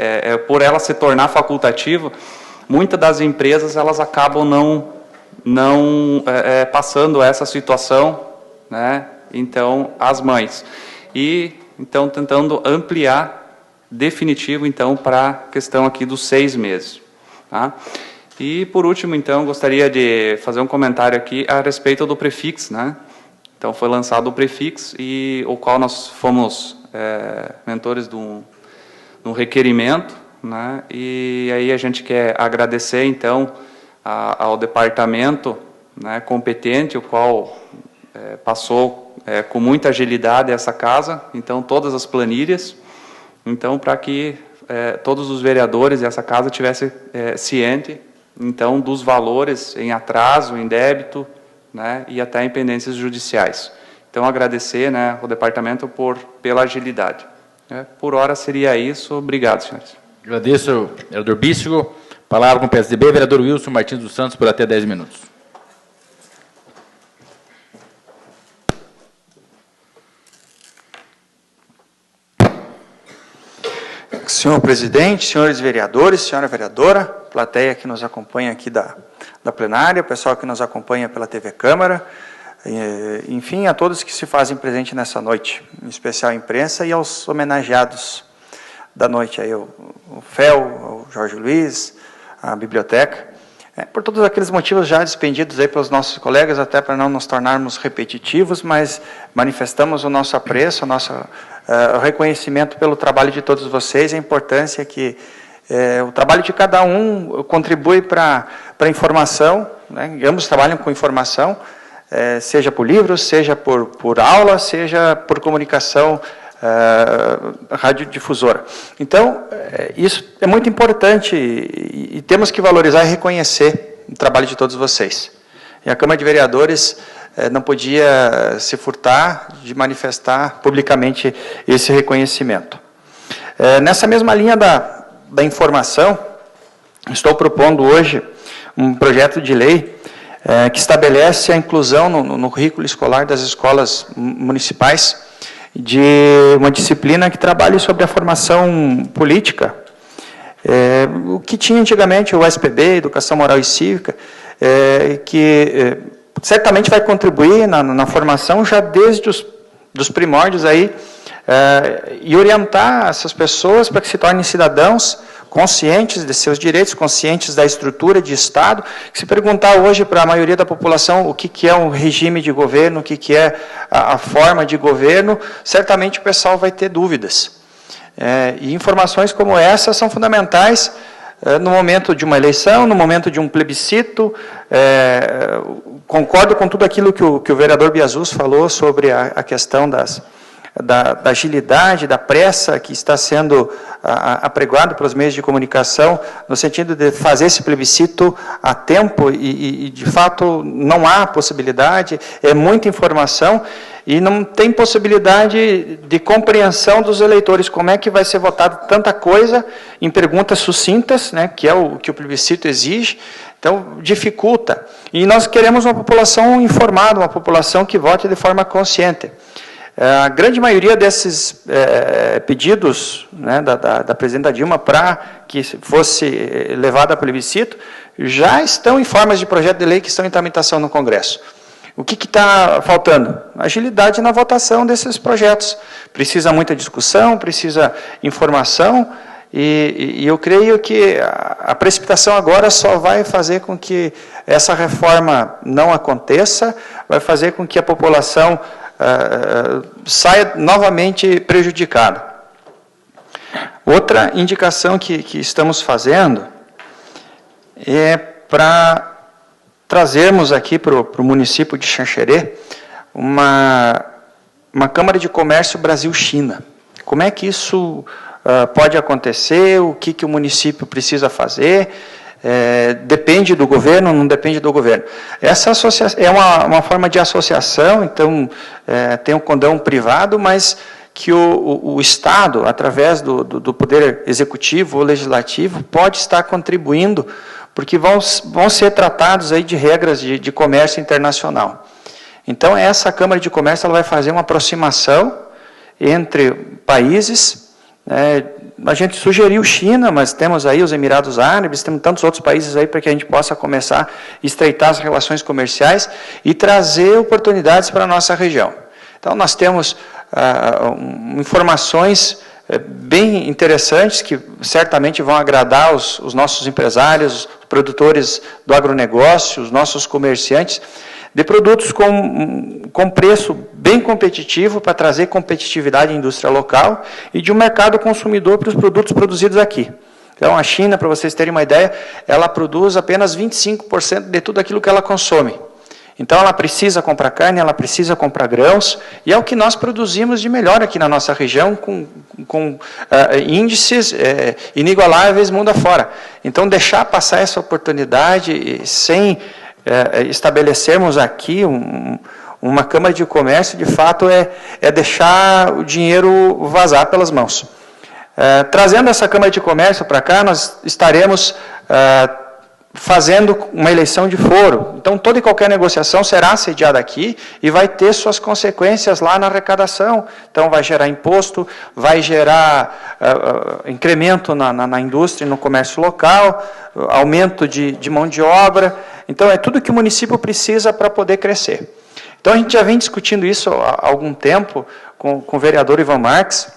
por ela se tornar facultativa, muitas das empresas elas acabam não passando essa situação, né? Então, as mães. E, então, tentando ampliar definitivo, então, para a questão aqui dos 6 meses. Tá? E, por último, então, gostaria de fazer um comentário aqui a respeito do Prefix, né? Então, foi lançado o Prefix, e o qual nós fomos mentores no requerimento, né? E aí a gente quer agradecer, então, ao departamento, né, competente, o qual passou com muita agilidade essa casa, então, todas as planilhas, então, para que todos os vereadores e essa casa tivessem ciente, então, dos valores em atraso, em débito, né, e até em pendências judiciais. Então, agradecer, né, ao departamento pela agilidade. Por hora seria isso. Obrigado, senhores. Agradeço, vereador Bístigo. Palavra com o PSDB, vereador Wilson Martins dos Santos, por até 10 minutos. Senhor presidente, senhores vereadores, senhora vereadora, plateia que nos acompanha aqui da plenária, pessoal que nos acompanha pela TV Câmara, enfim, a todos que se fazem presente nessa noite, em especial a imprensa e aos homenageados da noite, aí, o FEL, o Jorge Luiz, a biblioteca. Por todos aqueles motivos já dispendidos aí pelos nossos colegas, até para não nos tornarmos repetitivos, mas manifestamos o nosso apreço, o reconhecimento pelo trabalho de todos vocês, a importância que o trabalho de cada um contribui para a informação, né? Ambos trabalham com informação, seja por livros, seja por aula, seja por comunicação radiodifusora. Então, isso é muito importante e temos que valorizar e reconhecer o trabalho de todos vocês. E a Câmara de Vereadores não podia se furtar de manifestar publicamente esse reconhecimento. Nessa mesma linha da informação, estou propondo hoje um projeto de lei que estabelece a inclusão no currículo escolar das escolas municipais de uma disciplina que trabalhe sobre a formação política, o que tinha antigamente o SPB, Educação Moral e Cívica, que certamente vai contribuir na formação já desde os primórdios aí, e orientar essas pessoas para que se tornem cidadãos conscientes de seus direitos, conscientes da estrutura de Estado. Se perguntar hoje para a maioria da população o que é um regime de governo, o que é a forma de governo, certamente o pessoal vai ter dúvidas. E informações como essa são fundamentais no momento de uma eleição, no momento de um plebiscito. Concordo com tudo aquilo que o vereador Biasus falou sobre a questão da agilidade, da pressa que está sendo apregoado pelos meios de comunicação, no sentido de fazer esse plebiscito a tempo e de fato, não há possibilidade, é muita informação e não tem possibilidade de compreensão dos eleitores, como é que vai ser votado tanta coisa em perguntas sucintas, né, que é o que o plebiscito exige. Então, dificulta. E nós queremos uma população informada, uma população que vote de forma consciente. A grande maioria desses pedidos, né, da presidenta Dilma para que fosse levado a plebiscito já estão em formas de projeto de lei que estão em tramitação no Congresso. O que está faltando? Agilidade na votação desses projetos. Precisa muita discussão, precisa informação, e eu creio que a precipitação agora só vai fazer com que essa reforma não aconteça, vai fazer com que a população saia novamente prejudicada. Outra indicação que estamos fazendo é para trazermos aqui para o município de Xanxerê uma Câmara de Comércio Brasil-China. Como é que isso pode acontecer, o que o município precisa fazer? Depende do governo, não depende do governo. Essa associação é uma forma de associação, então tem um condão privado, mas que o Estado, através do Poder Executivo ou Legislativo, pode estar contribuindo, porque vão ser tratados aí de regras de comércio internacional. Então, essa Câmara de Comércio ela vai fazer uma aproximação entre países. A gente sugeriu China, mas temos aí os Emirados Árabes, temos tantos outros países aí para que a gente possa começar a estreitar as relações comerciais e trazer oportunidades para a nossa região. Então, nós temos informações bem interessantes que certamente vão agradar os nossos empresários, os produtores do agronegócio, os nossos comerciantes, de produtos com preço bem competitivo para trazer competitividade à indústria local e de um mercado consumidor para os produtos produzidos aqui. Então, a China, para vocês terem uma ideia, ela produz apenas 25% de tudo aquilo que ela consome. Então, ela precisa comprar carne, ela precisa comprar grãos, e é o que nós produzimos de melhor aqui na nossa região, com índices inigualáveis mundo afora. Então, deixar passar essa oportunidade sem estabelecermos aqui uma Câmara de Comércio, de fato, é deixar o dinheiro vazar pelas mãos. Trazendo essa Câmara de Comércio para cá, nós estaremos fazendo uma eleição de foro. Então, toda e qualquer negociação será sediada aqui e vai ter suas consequências lá na arrecadação. Então, vai gerar imposto, vai gerar incremento na indústria e no comércio local, aumento de mão de obra. Então, é tudo que o município precisa para poder crescer. Então, a gente já vem discutindo isso há algum tempo com o vereador Ivan Marques,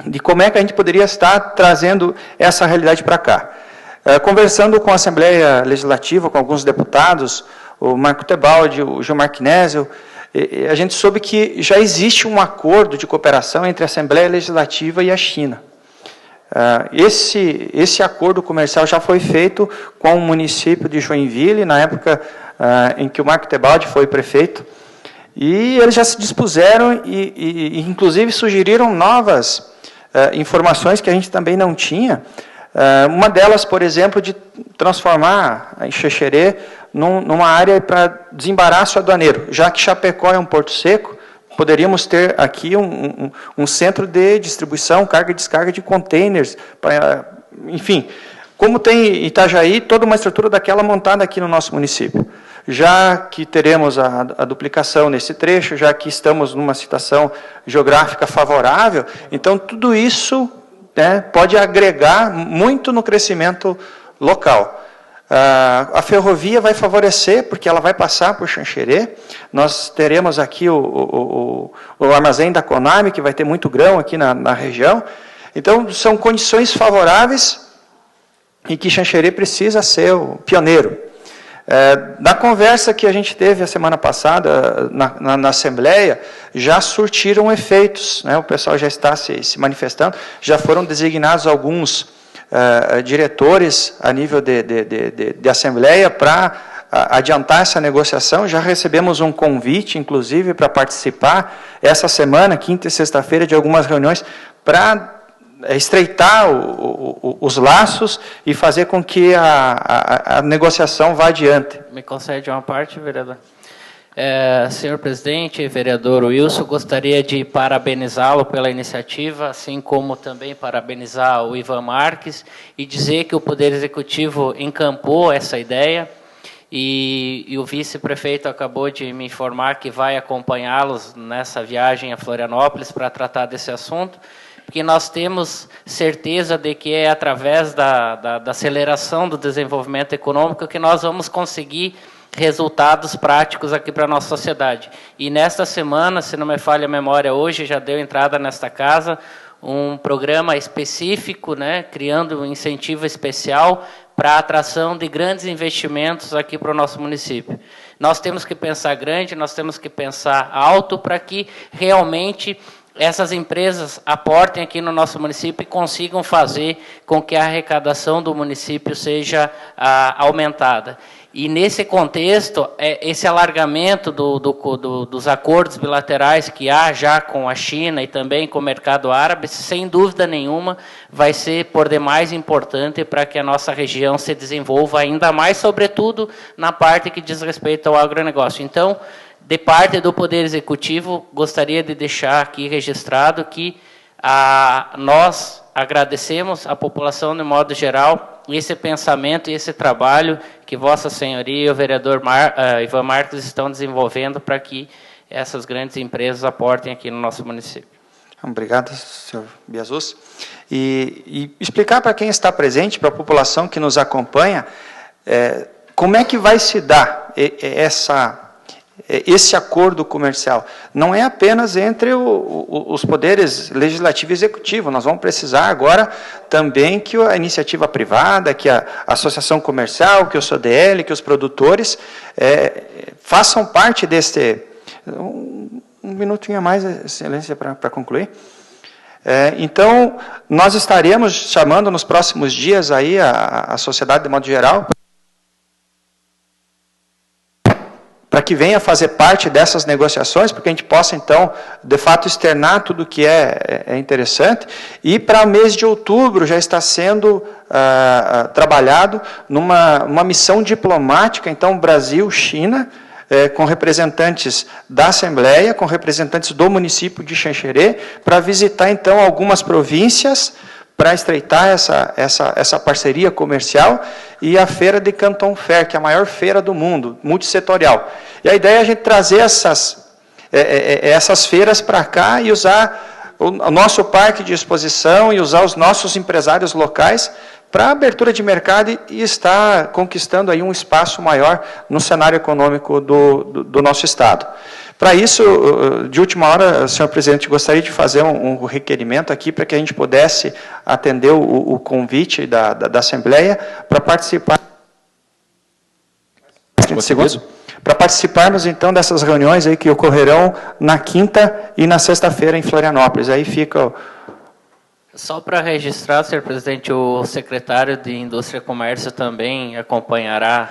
de como é que a gente poderia estar trazendo essa realidade para cá. Conversando com a Assembleia Legislativa, com alguns deputados, o Marco Tebaldi, o Gilmar Knezio, a gente soube que já existe um acordo de cooperação entre a Assembleia Legislativa e a China. Esse acordo comercial já foi feito com o município de Joinville, na época em que o Marco Tebaldi foi prefeito, e eles já se dispuseram e inclusive, sugeriram novas informações que a gente também não tinha. Uma delas, por exemplo, de transformar a Xanxerê numa área para desembaraço aduaneiro, já que Chapecó é um porto seco, poderíamos ter aqui um centro de distribuição, carga e descarga de containers, enfim, como tem Itajaí, toda uma estrutura daquela montada aqui no nosso município. Já que teremos a duplicação nesse trecho, já que estamos numa situação geográfica favorável, então tudo isso, né, pode agregar muito no crescimento local. A ferrovia vai favorecer, porque ela vai passar por Xanxerê. Nós teremos aqui o armazém da Conab, que vai ter muito grão aqui na região. Então, são condições favoráveis e que Xanxerê precisa ser o pioneiro. Da conversa que a gente teve a semana passada na Assembleia, já surtiram efeitos, né? O pessoal já está se manifestando, já foram designados alguns diretores a nível de Assembleia para adiantar essa negociação. Já recebemos um convite, inclusive, para participar essa semana, quinta e sexta-feira, de algumas reuniões para estreitar os laços e fazer com que a negociação vá adiante. Me concede uma parte, vereador? Senhor presidente, vereador Wilson, gostaria de parabenizá-lo pela iniciativa, assim como também parabenizar o Ivan Marques e dizer que o Poder Executivo encampou essa ideia e o vice-prefeito acabou de me informar que vai acompanhá-los nessa viagem a Florianópolis para tratar desse assunto, porque nós temos certeza de que é através da aceleração do desenvolvimento econômico que nós vamos conseguir resultados práticos aqui para a nossa sociedade. E nesta semana, se não me falha a memória, hoje já deu entrada nesta casa um programa específico, né, criando um incentivo especial para a atração de grandes investimentos aqui para o nosso município. Nós temos que pensar grande, nós temos que pensar alto para que realmente essas empresas aportem aqui no nosso município e consigam fazer com que a arrecadação do município seja aumentada. E, nesse contexto, esse alargamento dos acordos bilaterais que há já com a China e também com o mercado árabe, sem dúvida nenhuma, vai ser por demais importante para que a nossa região se desenvolva ainda mais, sobretudo na parte que diz respeito ao agronegócio. Então, de parte do Poder Executivo, gostaria de deixar aqui registrado que nós agradecemos à população, de modo geral, esse pensamento e esse trabalho que Vossa Senhoria e o vereador Ivan Marques estão desenvolvendo para que essas grandes empresas aportem aqui no nosso município. Obrigado, senhor Biasus. E explicar para quem está presente, para a população que nos acompanha, como é que vai se dar esse acordo comercial. Não é apenas entre os poderes legislativo e executivo, nós vamos precisar agora também que a iniciativa privada, que a associação comercial, que o CDL, que os produtores façam parte deste... Um minutinho a mais, excelência, para concluir. Então, nós estaremos chamando nos próximos dias aí a sociedade de modo geral, para que venha fazer parte dessas negociações, porque a gente possa, então, de fato, externar tudo o que é interessante. E para o mês de outubro já está sendo trabalhado numa missão diplomática, então, Brasil-China, com representantes da Assembleia, com representantes do município de Xanxerê, para visitar, então, algumas províncias, para estreitar essa parceria comercial, e a feira de Canton Fair, que é a maior feira do mundo, multissetorial. E a ideia é a gente trazer essas feiras para cá e usar o nosso parque de exposição e usar os nossos empresários locais para abertura de mercado e estar conquistando aí um espaço maior no cenário econômico do nosso Estado. Para isso, de última hora, senhor presidente, gostaria de fazer um requerimento aqui para que a gente pudesse atender o convite da Assembleia para participar. 30 segundos. Para participarmos, então, dessas reuniões aí que ocorrerão na quinta e na sexta-feira em Florianópolis. Aí fica... Só para registrar, senhor presidente, o secretário de Indústria e Comércio também acompanhará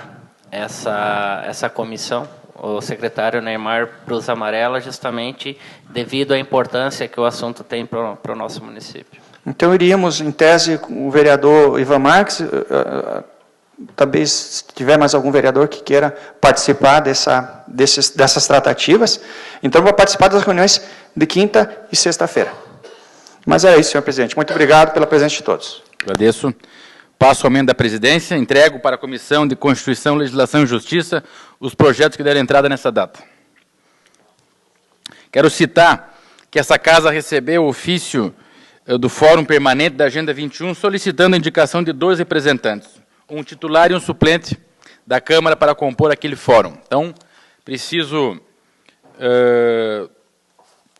essa comissão. O secretário Neymar Brus Amarela, justamente devido à importância que o assunto tem para o nosso município. Então, iríamos, em tese, com o vereador Ivan Marques, talvez, se tiver mais algum vereador que queira participar dessas tratativas, então, vou participar das reuniões de quinta e sexta-feira. Mas é isso, senhor presidente. Muito obrigado pela presença de todos. Agradeço. Passo ao aumento da presidência, entrego para a Comissão de Constituição, Legislação e Justiça os projetos que deram entrada nessa data. Quero citar que essa casa recebeu o ofício do Fórum Permanente da Agenda 21, solicitando a indicação de 2 representantes, um titular e um suplente da Câmara para compor aquele fórum. Então, preciso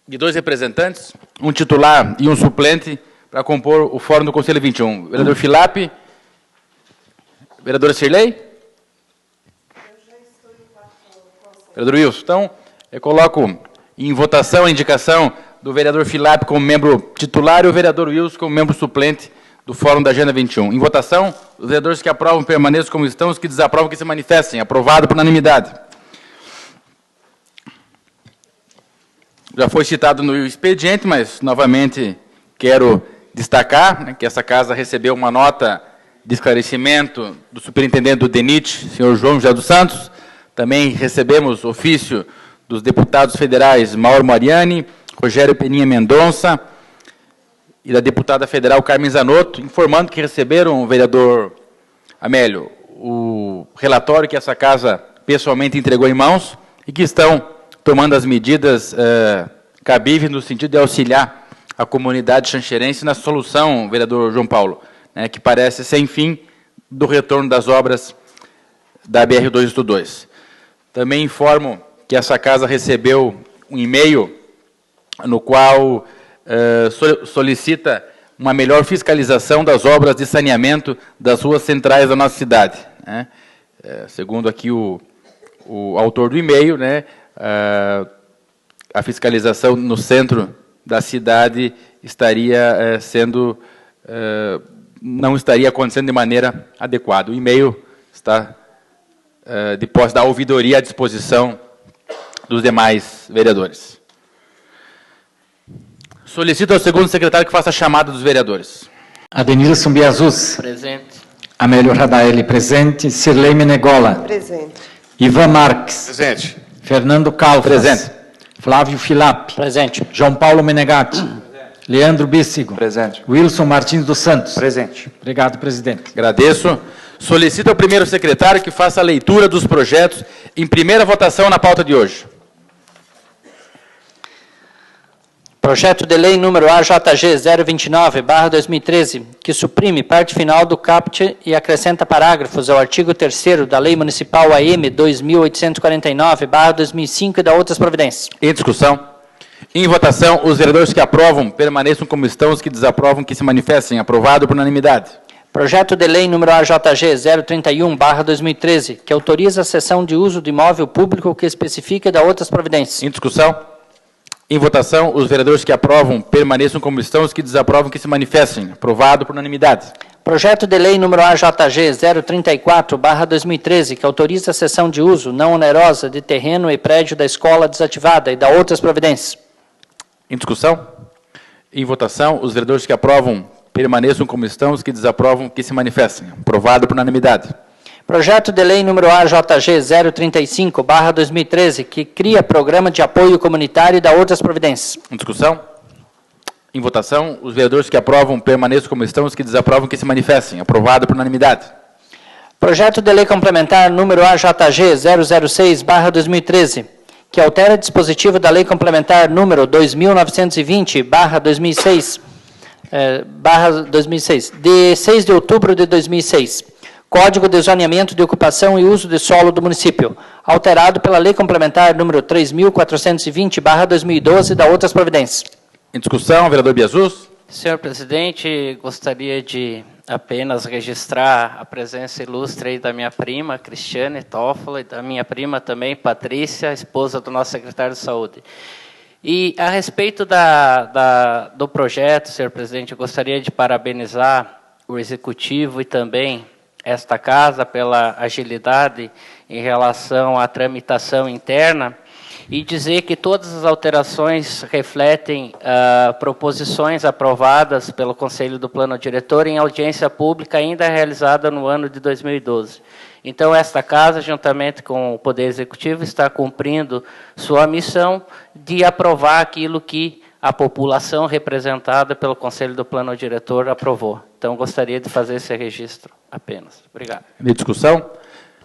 de 2 representantes, um titular e um suplente para compor o Fórum do Conselho 21. Vereador Filap. Vereadora Cirlei? Vereador Wilson. Então, eu coloco em votação a indicação do vereador Filap como membro titular e o vereador Wilson como membro suplente do Fórum da Agenda 21. Em votação, os vereadores que aprovam permaneçam como estão, os que desaprovam que se manifestem. Aprovado por unanimidade. Já foi citado no expediente, mas, novamente, quero destacar que essa casa recebeu uma nota de esclarecimento do superintendente do DENIT, senhor João José dos Santos. Também recebemos ofício dos deputados federais Mauro Mariani, Rogério Peninha Mendonça e da deputada federal Carmen Zanotto, informando que receberam, o vereador Amélio, o relatório que essa casa pessoalmente entregou em mãos e que estão tomando as medidas cabíveis no sentido de auxiliar a comunidade xanxerense na solução, vereador João Paulo, que parece sem fim do retorno das obras da BR-282. Também informo que essa casa recebeu um e-mail no qual solicita uma melhor fiscalização das obras de saneamento das ruas centrais da nossa cidade. Segundo aqui o autor do e-mail, a fiscalização no centro da cidade estaria não estaria acontecendo de maneira adequada. O e-mail está de posse da ouvidoria à disposição dos demais vereadores. Solicito ao segundo secretário que faça a chamada dos vereadores. Adenilson Biazus. Presente. Amélio Radaeli, presente. Cirlei Menegola. Presente. Ivan Marques. Presente. Fernando Calfas. Presente. Flávio Filap. Presente. João Paulo Menegatti. Leandro Bíssigo. Presente. Wilson Martins dos Santos. Presente. Obrigado, presidente. Agradeço. Solicito ao primeiro secretário que faça a leitura dos projetos em primeira votação na pauta de hoje. Projeto de lei número AJG 029/2013, que suprime parte final do caput e acrescenta parágrafos ao artigo 3º da Lei Municipal AM 2849/2005 e da outras providências. Em discussão. Em votação, os vereadores que aprovam permaneçam como estão, os que desaprovam que se manifestem. Aprovado por unanimidade. Projeto de lei número AJG 031/2013, que autoriza a cessão de uso de imóvel público que especifica e da outras providências. Em discussão. Em votação, os vereadores que aprovam permaneçam como estão, os que desaprovam que se manifestem. Aprovado por unanimidade. Projeto de lei número AJG 034/2013, que autoriza a cessão de uso não onerosa de terreno e prédio da escola desativada e da outras providências. Em discussão. Em votação, os vereadores que aprovam permaneçam como estão, os que desaprovam que se manifestem. Aprovado por unanimidade. Projeto de lei número AJG 035/2013, que cria programa de apoio comunitário e da outras providências. Em discussão. Em votação, os vereadores que aprovam permaneçam como estão, os que desaprovam que se manifestem. Aprovado por unanimidade. Projeto de lei complementar número AJG 006/2013, que altera dispositivo da lei complementar número 2920/2006, de 6 de outubro de 2006, Código de Zoneamento de Ocupação e Uso de Solo do município, alterado pela Lei Complementar número 3.420/2012 da outras providências. Em discussão, vereador Biasus. Senhor presidente, gostaria de apenas registrar a presença ilustre aí da minha prima, Cristiane Toffoli, e da minha prima também, Patrícia, esposa do nosso secretário de Saúde. E a respeito do projeto, senhor presidente, eu gostaria de parabenizar o Executivo e também esta Casa pela agilidade em relação à tramitação interna e dizer que todas as alterações refletem proposições aprovadas pelo Conselho do Plano Diretor em audiência pública ainda realizada no ano de 2012. Então, esta Casa, juntamente com o Poder Executivo, está cumprindo sua missão de aprovar aquilo que a população representada pelo Conselho do Plano Diretor aprovou. Então, gostaria de fazer esse registro apenas. Obrigado. De discussão.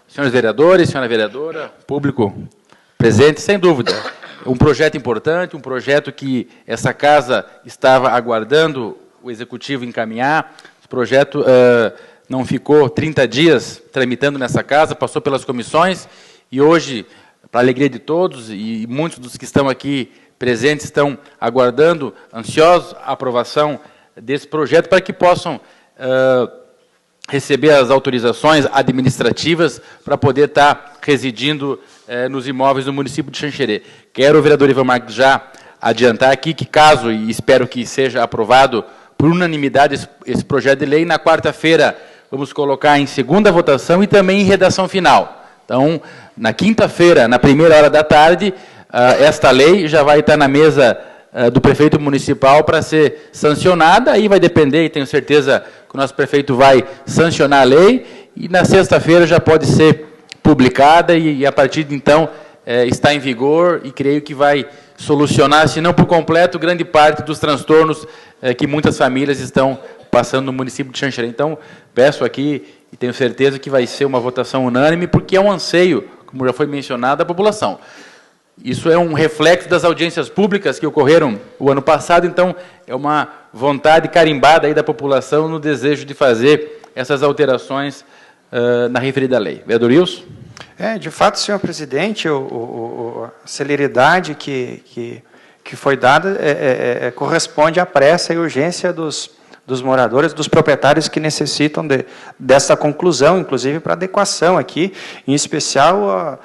Senhores vereadores, senhora vereadora, público presente, sem dúvida, um projeto importante, um projeto que essa Casa estava aguardando o Executivo encaminhar. O projeto não ficou 30 dias tramitando nessa Casa, passou pelas comissões e hoje, para a alegria de todos, e muitos dos que estão aqui presentes estão aguardando, ansiosos, a aprovação desse projeto para que possam receber as autorizações administrativas para poder estar residindo nos imóveis do município de Xanxerê. Quero, o vereador Ivan Marques, já adiantar aqui que, caso, e espero que seja aprovado por unanimidade esse projeto de lei, na quarta-feira vamos colocar em segunda votação e também em redação final. Então, na quinta-feira, na primeira hora da tarde, esta lei já vai estar na mesa do prefeito municipal para ser sancionada, aí vai depender, e tenho certeza que o nosso prefeito vai sancionar a lei, e na sexta-feira já pode ser publicada, e a partir de então está em vigor, e creio que vai solucionar, se não por completo, grande parte dos transtornos que muitas famílias estão passando no município de Xanxerê. Então, peço aqui, e tenho certeza que vai ser uma votação unânime, porque é um anseio, como já foi mencionado, da população. Isso é um reflexo das audiências públicas que ocorreram o ano passado, então é uma vontade carimbada aí da população no desejo de fazer essas alterações na referida lei. Vereador Wilson? De fato, senhor presidente, a celeridade que foi dada corresponde à pressa e urgência dos moradores, dos proprietários que necessitam dessa conclusão, inclusive para adequação aqui, em especial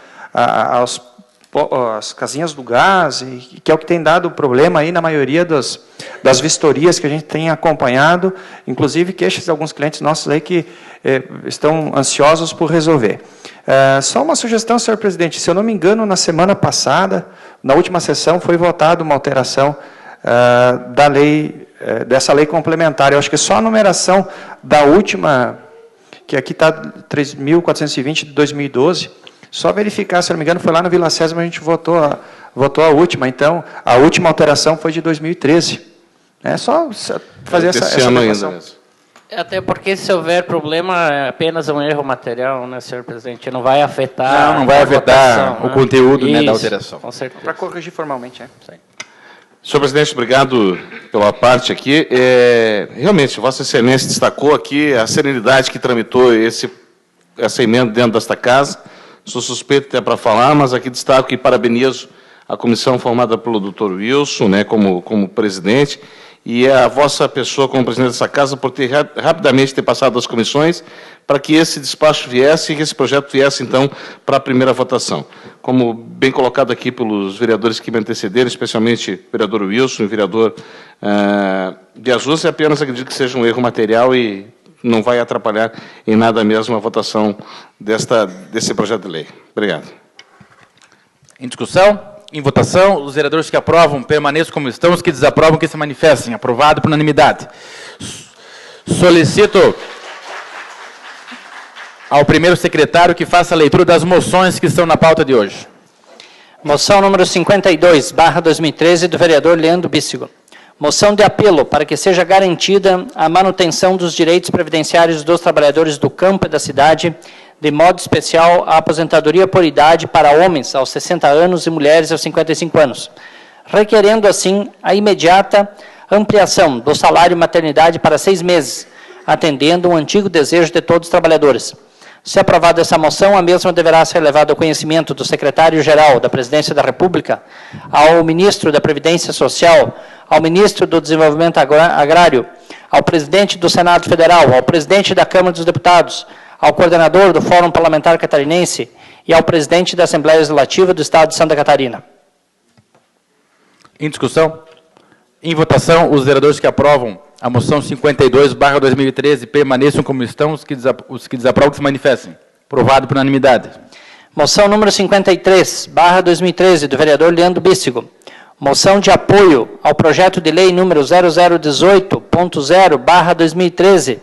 as casinhas do gás, que é o que tem dado problema aí na maioria das vistorias que a gente tem acompanhado, inclusive queixas de alguns clientes nossos aí que estão ansiosos por resolver. Só uma sugestão, senhor presidente, se eu não me engano, na semana passada, na última sessão, foi votada uma alteração da lei, dessa lei complementar. Eu acho que só a numeração da última, que aqui está 3.420 de 2012, só verificar, se não me engano, foi lá no Vila César, mas a gente votou a última. Então, a última alteração foi de 2013. É só fazer essa adequação. Até porque, se houver problema, é apenas um erro material, né, senhor presidente? Não vai afetar... Não vai afetar votação, o conteúdo, né, da alteração. Com certeza. Para corrigir formalmente, Sim. Senhor presidente, obrigado pela parte aqui. Realmente, Vossa Excelência destacou aqui a serenidade que tramitou essa emenda dentro desta casa. Sou suspeito até para falar, mas aqui destaco e parabenizo a comissão formada pelo Dr. Wilson, né, como presidente, e a vossa pessoa como presidente dessa casa por ter rapidamente passado as comissões para que esse despacho viesse e que esse projeto viesse, então, para a primeira votação. Como bem colocado aqui pelos vereadores que me antecederam, especialmente o vereador Wilson e o vereador Biasus, apenas acredito que seja um erro material e não vai atrapalhar em nada mesmo a votação desse projeto de lei. Obrigado. Em discussão? Em votação, os vereadores que aprovam permaneçam como estão, os que desaprovam que se manifestem. Aprovado por unanimidade. Solicito ao primeiro secretário que faça a leitura das moções que estão na pauta de hoje. Moção número 52/2013, do vereador Leandro Bíssigo. Moção de apelo para que seja garantida a manutenção dos direitos previdenciários dos trabalhadores do campo e da cidade, de modo especial a aposentadoria por idade para homens aos 60 anos e mulheres aos 55 anos, requerendo, assim, a imediata ampliação do salário maternidade para 6 meses, atendendo um antigo desejo de todos os trabalhadores. Se aprovada essa moção, a mesma deverá ser levada ao conhecimento do secretário-geral da Presidência da República, ao ministro da Previdência Social, ao ministro do Desenvolvimento Agrário, ao presidente do Senado Federal, ao presidente da Câmara dos Deputados, ao coordenador do Fórum Parlamentar Catarinense e ao presidente da Assembleia Legislativa do Estado de Santa Catarina. Em discussão. Em votação, os vereadores que aprovam a moção 52/2013 permaneçam como estão, os que desaprovam que se manifestem. Aprovado por unanimidade. Moção número 53/2013, do vereador Leandro Bístigo. Moção de apoio ao projeto de lei número 0018.0/2013,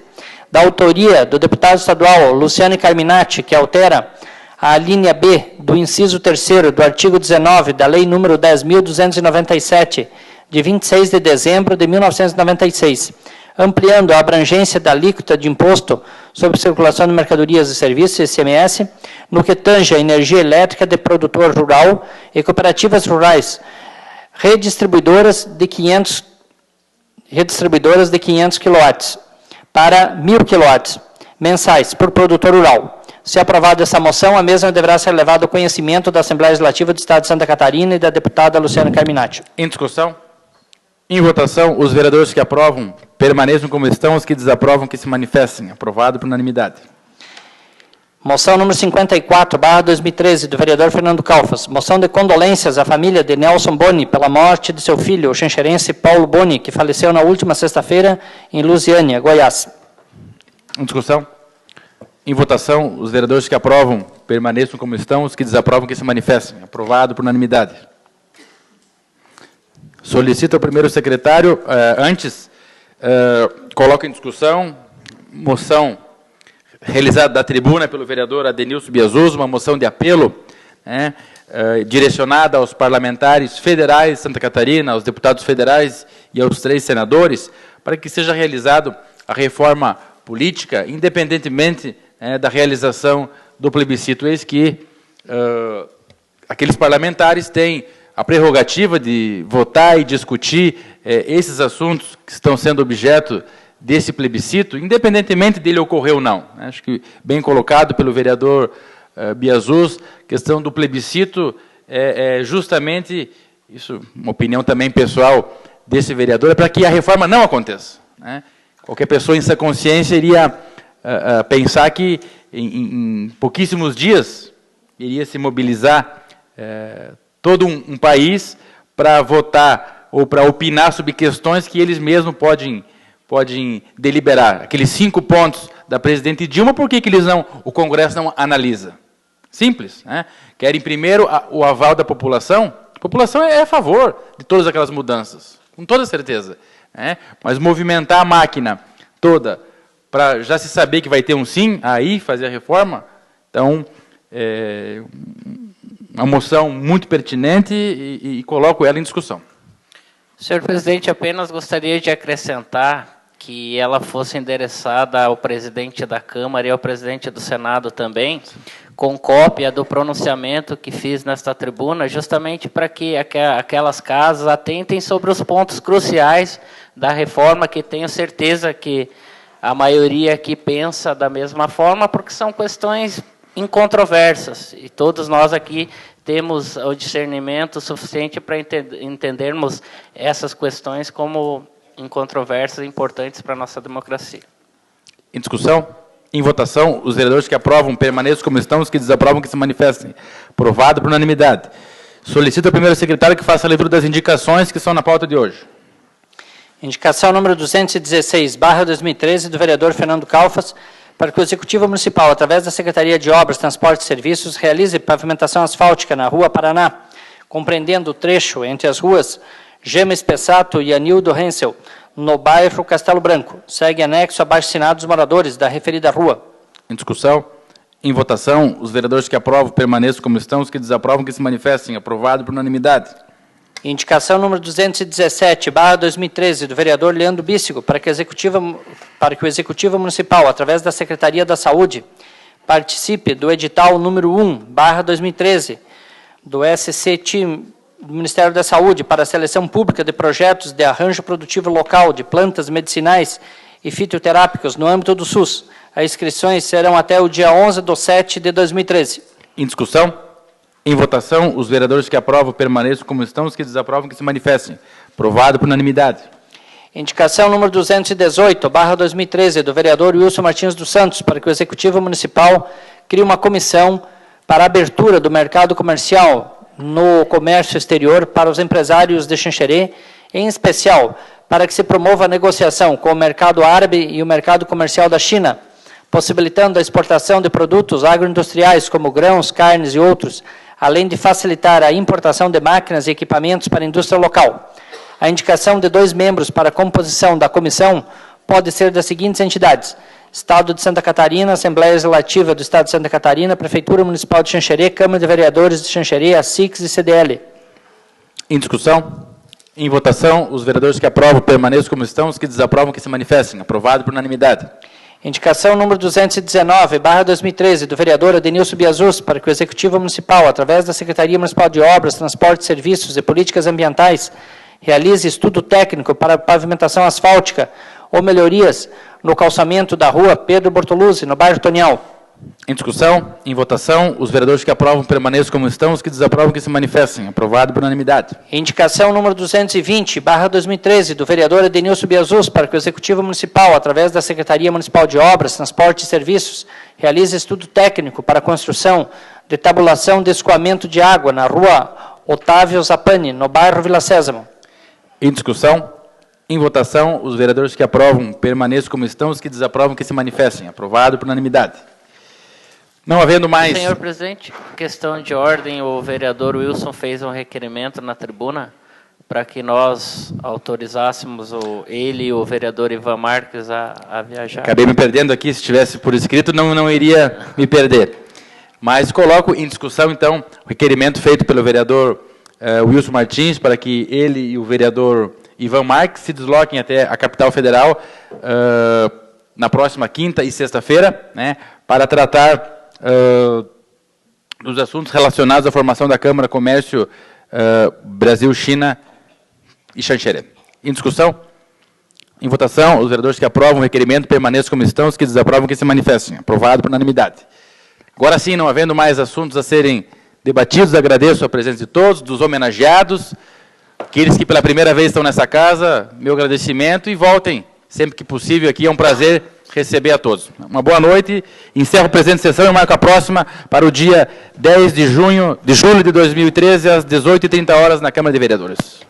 da autoria do deputado estadual Luciano Carminati, que altera a linha B do inciso 3º do artigo 19 da lei número 10.297, de 26 de dezembro de 1996, ampliando a abrangência da alíquota de imposto sobre circulação de mercadorias e serviços, ICMS, no que tange a energia elétrica de produtor rural e cooperativas rurais, redistribuidoras de 500 kW para 1.000 kW mensais por produtor rural. Se aprovada essa moção, a mesma deverá ser levada ao conhecimento da Assembleia Legislativa do Estado de Santa Catarina e da deputada Luciana Carminati. Em discussão. Em votação, os vereadores que aprovam permaneçam como estão, os que desaprovam que se manifestem. Aprovado por unanimidade. Moção número 54/2013, do vereador Fernando Calfas. Moção de condolências à família de Nelson Boni pela morte de seu filho, o xanxerense Paulo Boni, que faleceu na última sexta-feira em Lusiânia, Goiás. Em discussão. Em votação, os vereadores que aprovam permaneçam como estão, os que desaprovam que se manifestem. Aprovado por unanimidade. Solicito ao primeiro secretário, coloco em discussão, moção realizada da tribuna pelo vereador Adenilson Biazuz, uma moção de apelo, direcionada aos parlamentares federais de Santa Catarina, aos deputados federais e aos 3 senadores, para que seja realizada a reforma política, independentemente da realização do plebiscito. Eis que aqueles parlamentares têm a prerrogativa de votar e discutir esses assuntos que estão sendo objeto desse plebiscito, independentemente dele ocorrer ou não. Acho que bem colocado pelo vereador Biazuz, a questão do plebiscito é justamente, isso uma opinião também pessoal desse vereador, é para que a reforma não aconteça. Qualquer pessoa em sua consciência iria pensar que em pouquíssimos dias iria se mobilizar todo um país para votar ou para opinar sobre questões que eles mesmos podem deliberar. Aqueles 5 pontos da presidente Dilma, por que o Congresso não analisa? Simples. Querem primeiro o aval da população. A população é a favor de todas aquelas mudanças, com toda certeza. Mas movimentar a máquina toda para já se saber que vai ter um sim, aí fazer a reforma, então, uma moção muito pertinente e coloco ela em discussão. Senhor presidente, apenas gostaria de acrescentar que ela fosse endereçada ao presidente da Câmara e ao presidente do Senado também, com cópia do pronunciamento que fiz nesta tribuna, justamente para que aquelas casas atentem sobre os pontos cruciais da reforma, que tenho certeza que a maioria aqui pensa da mesma forma, porque são questões incontroversas, e todos nós aqui temos o discernimento suficiente para entendermos essas questões como incontroversas e importantes para a nossa democracia. Em discussão? Em votação, os vereadores que aprovam permaneçam como estão, os que desaprovam que se manifestem. Aprovado por unanimidade. Solicito ao primeiro secretário que faça a leitura das indicações que estão na pauta de hoje. Indicação número 216/2013, do vereador Fernando Calfas, para que o Executivo Municipal, através da Secretaria de Obras, Transportes e Serviços, realize pavimentação asfáltica na Rua Paraná, compreendendo o trecho entre as ruas Gema Espessato e Anildo Hensel, no bairro Castelo Branco. Segue anexo abaixo-assinado dos moradores da referida rua. Em discussão? Em votação, os vereadores que aprovam permaneçam como estão, os que desaprovam que se manifestem. Aprovado por unanimidade. Indicação número 217/2013, do vereador Leandro Bístigo, para que o Executivo Municipal, através da Secretaria da Saúde, participe do edital número 1/2013, do SCT do Ministério da Saúde, para a seleção pública de projetos de arranjo produtivo local de plantas medicinais e fitoterápicos no âmbito do SUS, As inscrições serão até o dia 11/7 de 2013. Em discussão? Em votação, os vereadores que aprovam permaneçam como estão, os que desaprovam que se manifestem. Aprovado por unanimidade. Indicação número 218/2013, do vereador Wilson Martins dos Santos, para que o Executivo Municipal crie uma comissão para a abertura do mercado comercial no comércio exterior para os empresários de Xanxerê, em especial para que se promova a negociação com o mercado árabe e o mercado comercial da China, possibilitando a exportação de produtos agroindustriais como grãos, carnes e outros, além de facilitar a importação de máquinas e equipamentos para a indústria local. A indicação de 2 membros para a composição da comissão pode ser das seguintes entidades: Estado de Santa Catarina, Assembleia Legislativa do Estado de Santa Catarina, Prefeitura Municipal de Xanxerê, Câmara de Vereadores de Xanxerê, ASICS e CDL. Em discussão? Em votação, os vereadores que aprovam permaneçam como estão, os que desaprovam que se manifestem. Aprovado por unanimidade. Indicação número 219/2013, do vereador Adenilson Biazus, para que o Executivo Municipal, através da Secretaria Municipal de Obras, Transportes, Serviços e Políticas Ambientais, realize estudo técnico para pavimentação asfáltica ou melhorias no calçamento da rua Pedro Bortoluzzi, no bairro Tonial. Em discussão? Em votação, os vereadores que aprovam permaneçam como estão, os que desaprovam que se manifestem. Aprovado por unanimidade. Indicação número 220/2013, do vereador Adenilson Biazus, para que o Executivo Municipal, através da Secretaria Municipal de Obras, Transportes e Serviços, realize estudo técnico para a construção de tabulação de escoamento de água na rua Otávio Zapani, no bairro Vila Sésamo. Em discussão? Em votação, os vereadores que aprovam permaneçam como estão, os que desaprovam que se manifestem. Aprovado por unanimidade. Não havendo mais... Senhor presidente, questão de ordem, o vereador Wilson fez um requerimento na tribuna para que nós autorizássemos ele e o vereador Ivan Marques a viajar. Acabei me perdendo aqui, se estivesse por escrito, não iria me perder. Mas coloco em discussão, então, o requerimento feito pelo vereador Wilson Martins, para que ele e o vereador Ivan Marques se desloquem até a capital federal na próxima quinta e sexta-feira, né, para tratar dos assuntos relacionados à formação da Câmara Comércio Brasil-China e Xanxerê. Em discussão? Em votação, os vereadores que aprovam o requerimento permaneçam como estão, os que desaprovam que se manifestem. Aprovado por unanimidade. Agora sim, não havendo mais assuntos a serem debatidos, agradeço a presença de todos, dos homenageados, aqueles que pela primeira vez estão nessa casa, meu agradecimento e voltem sempre que possível aqui, é um prazer receber a todos. Uma boa noite, encerro a presente sessão e marco a próxima para o dia 10 de julho de 2013, às 18h30 na Câmara de Vereadores.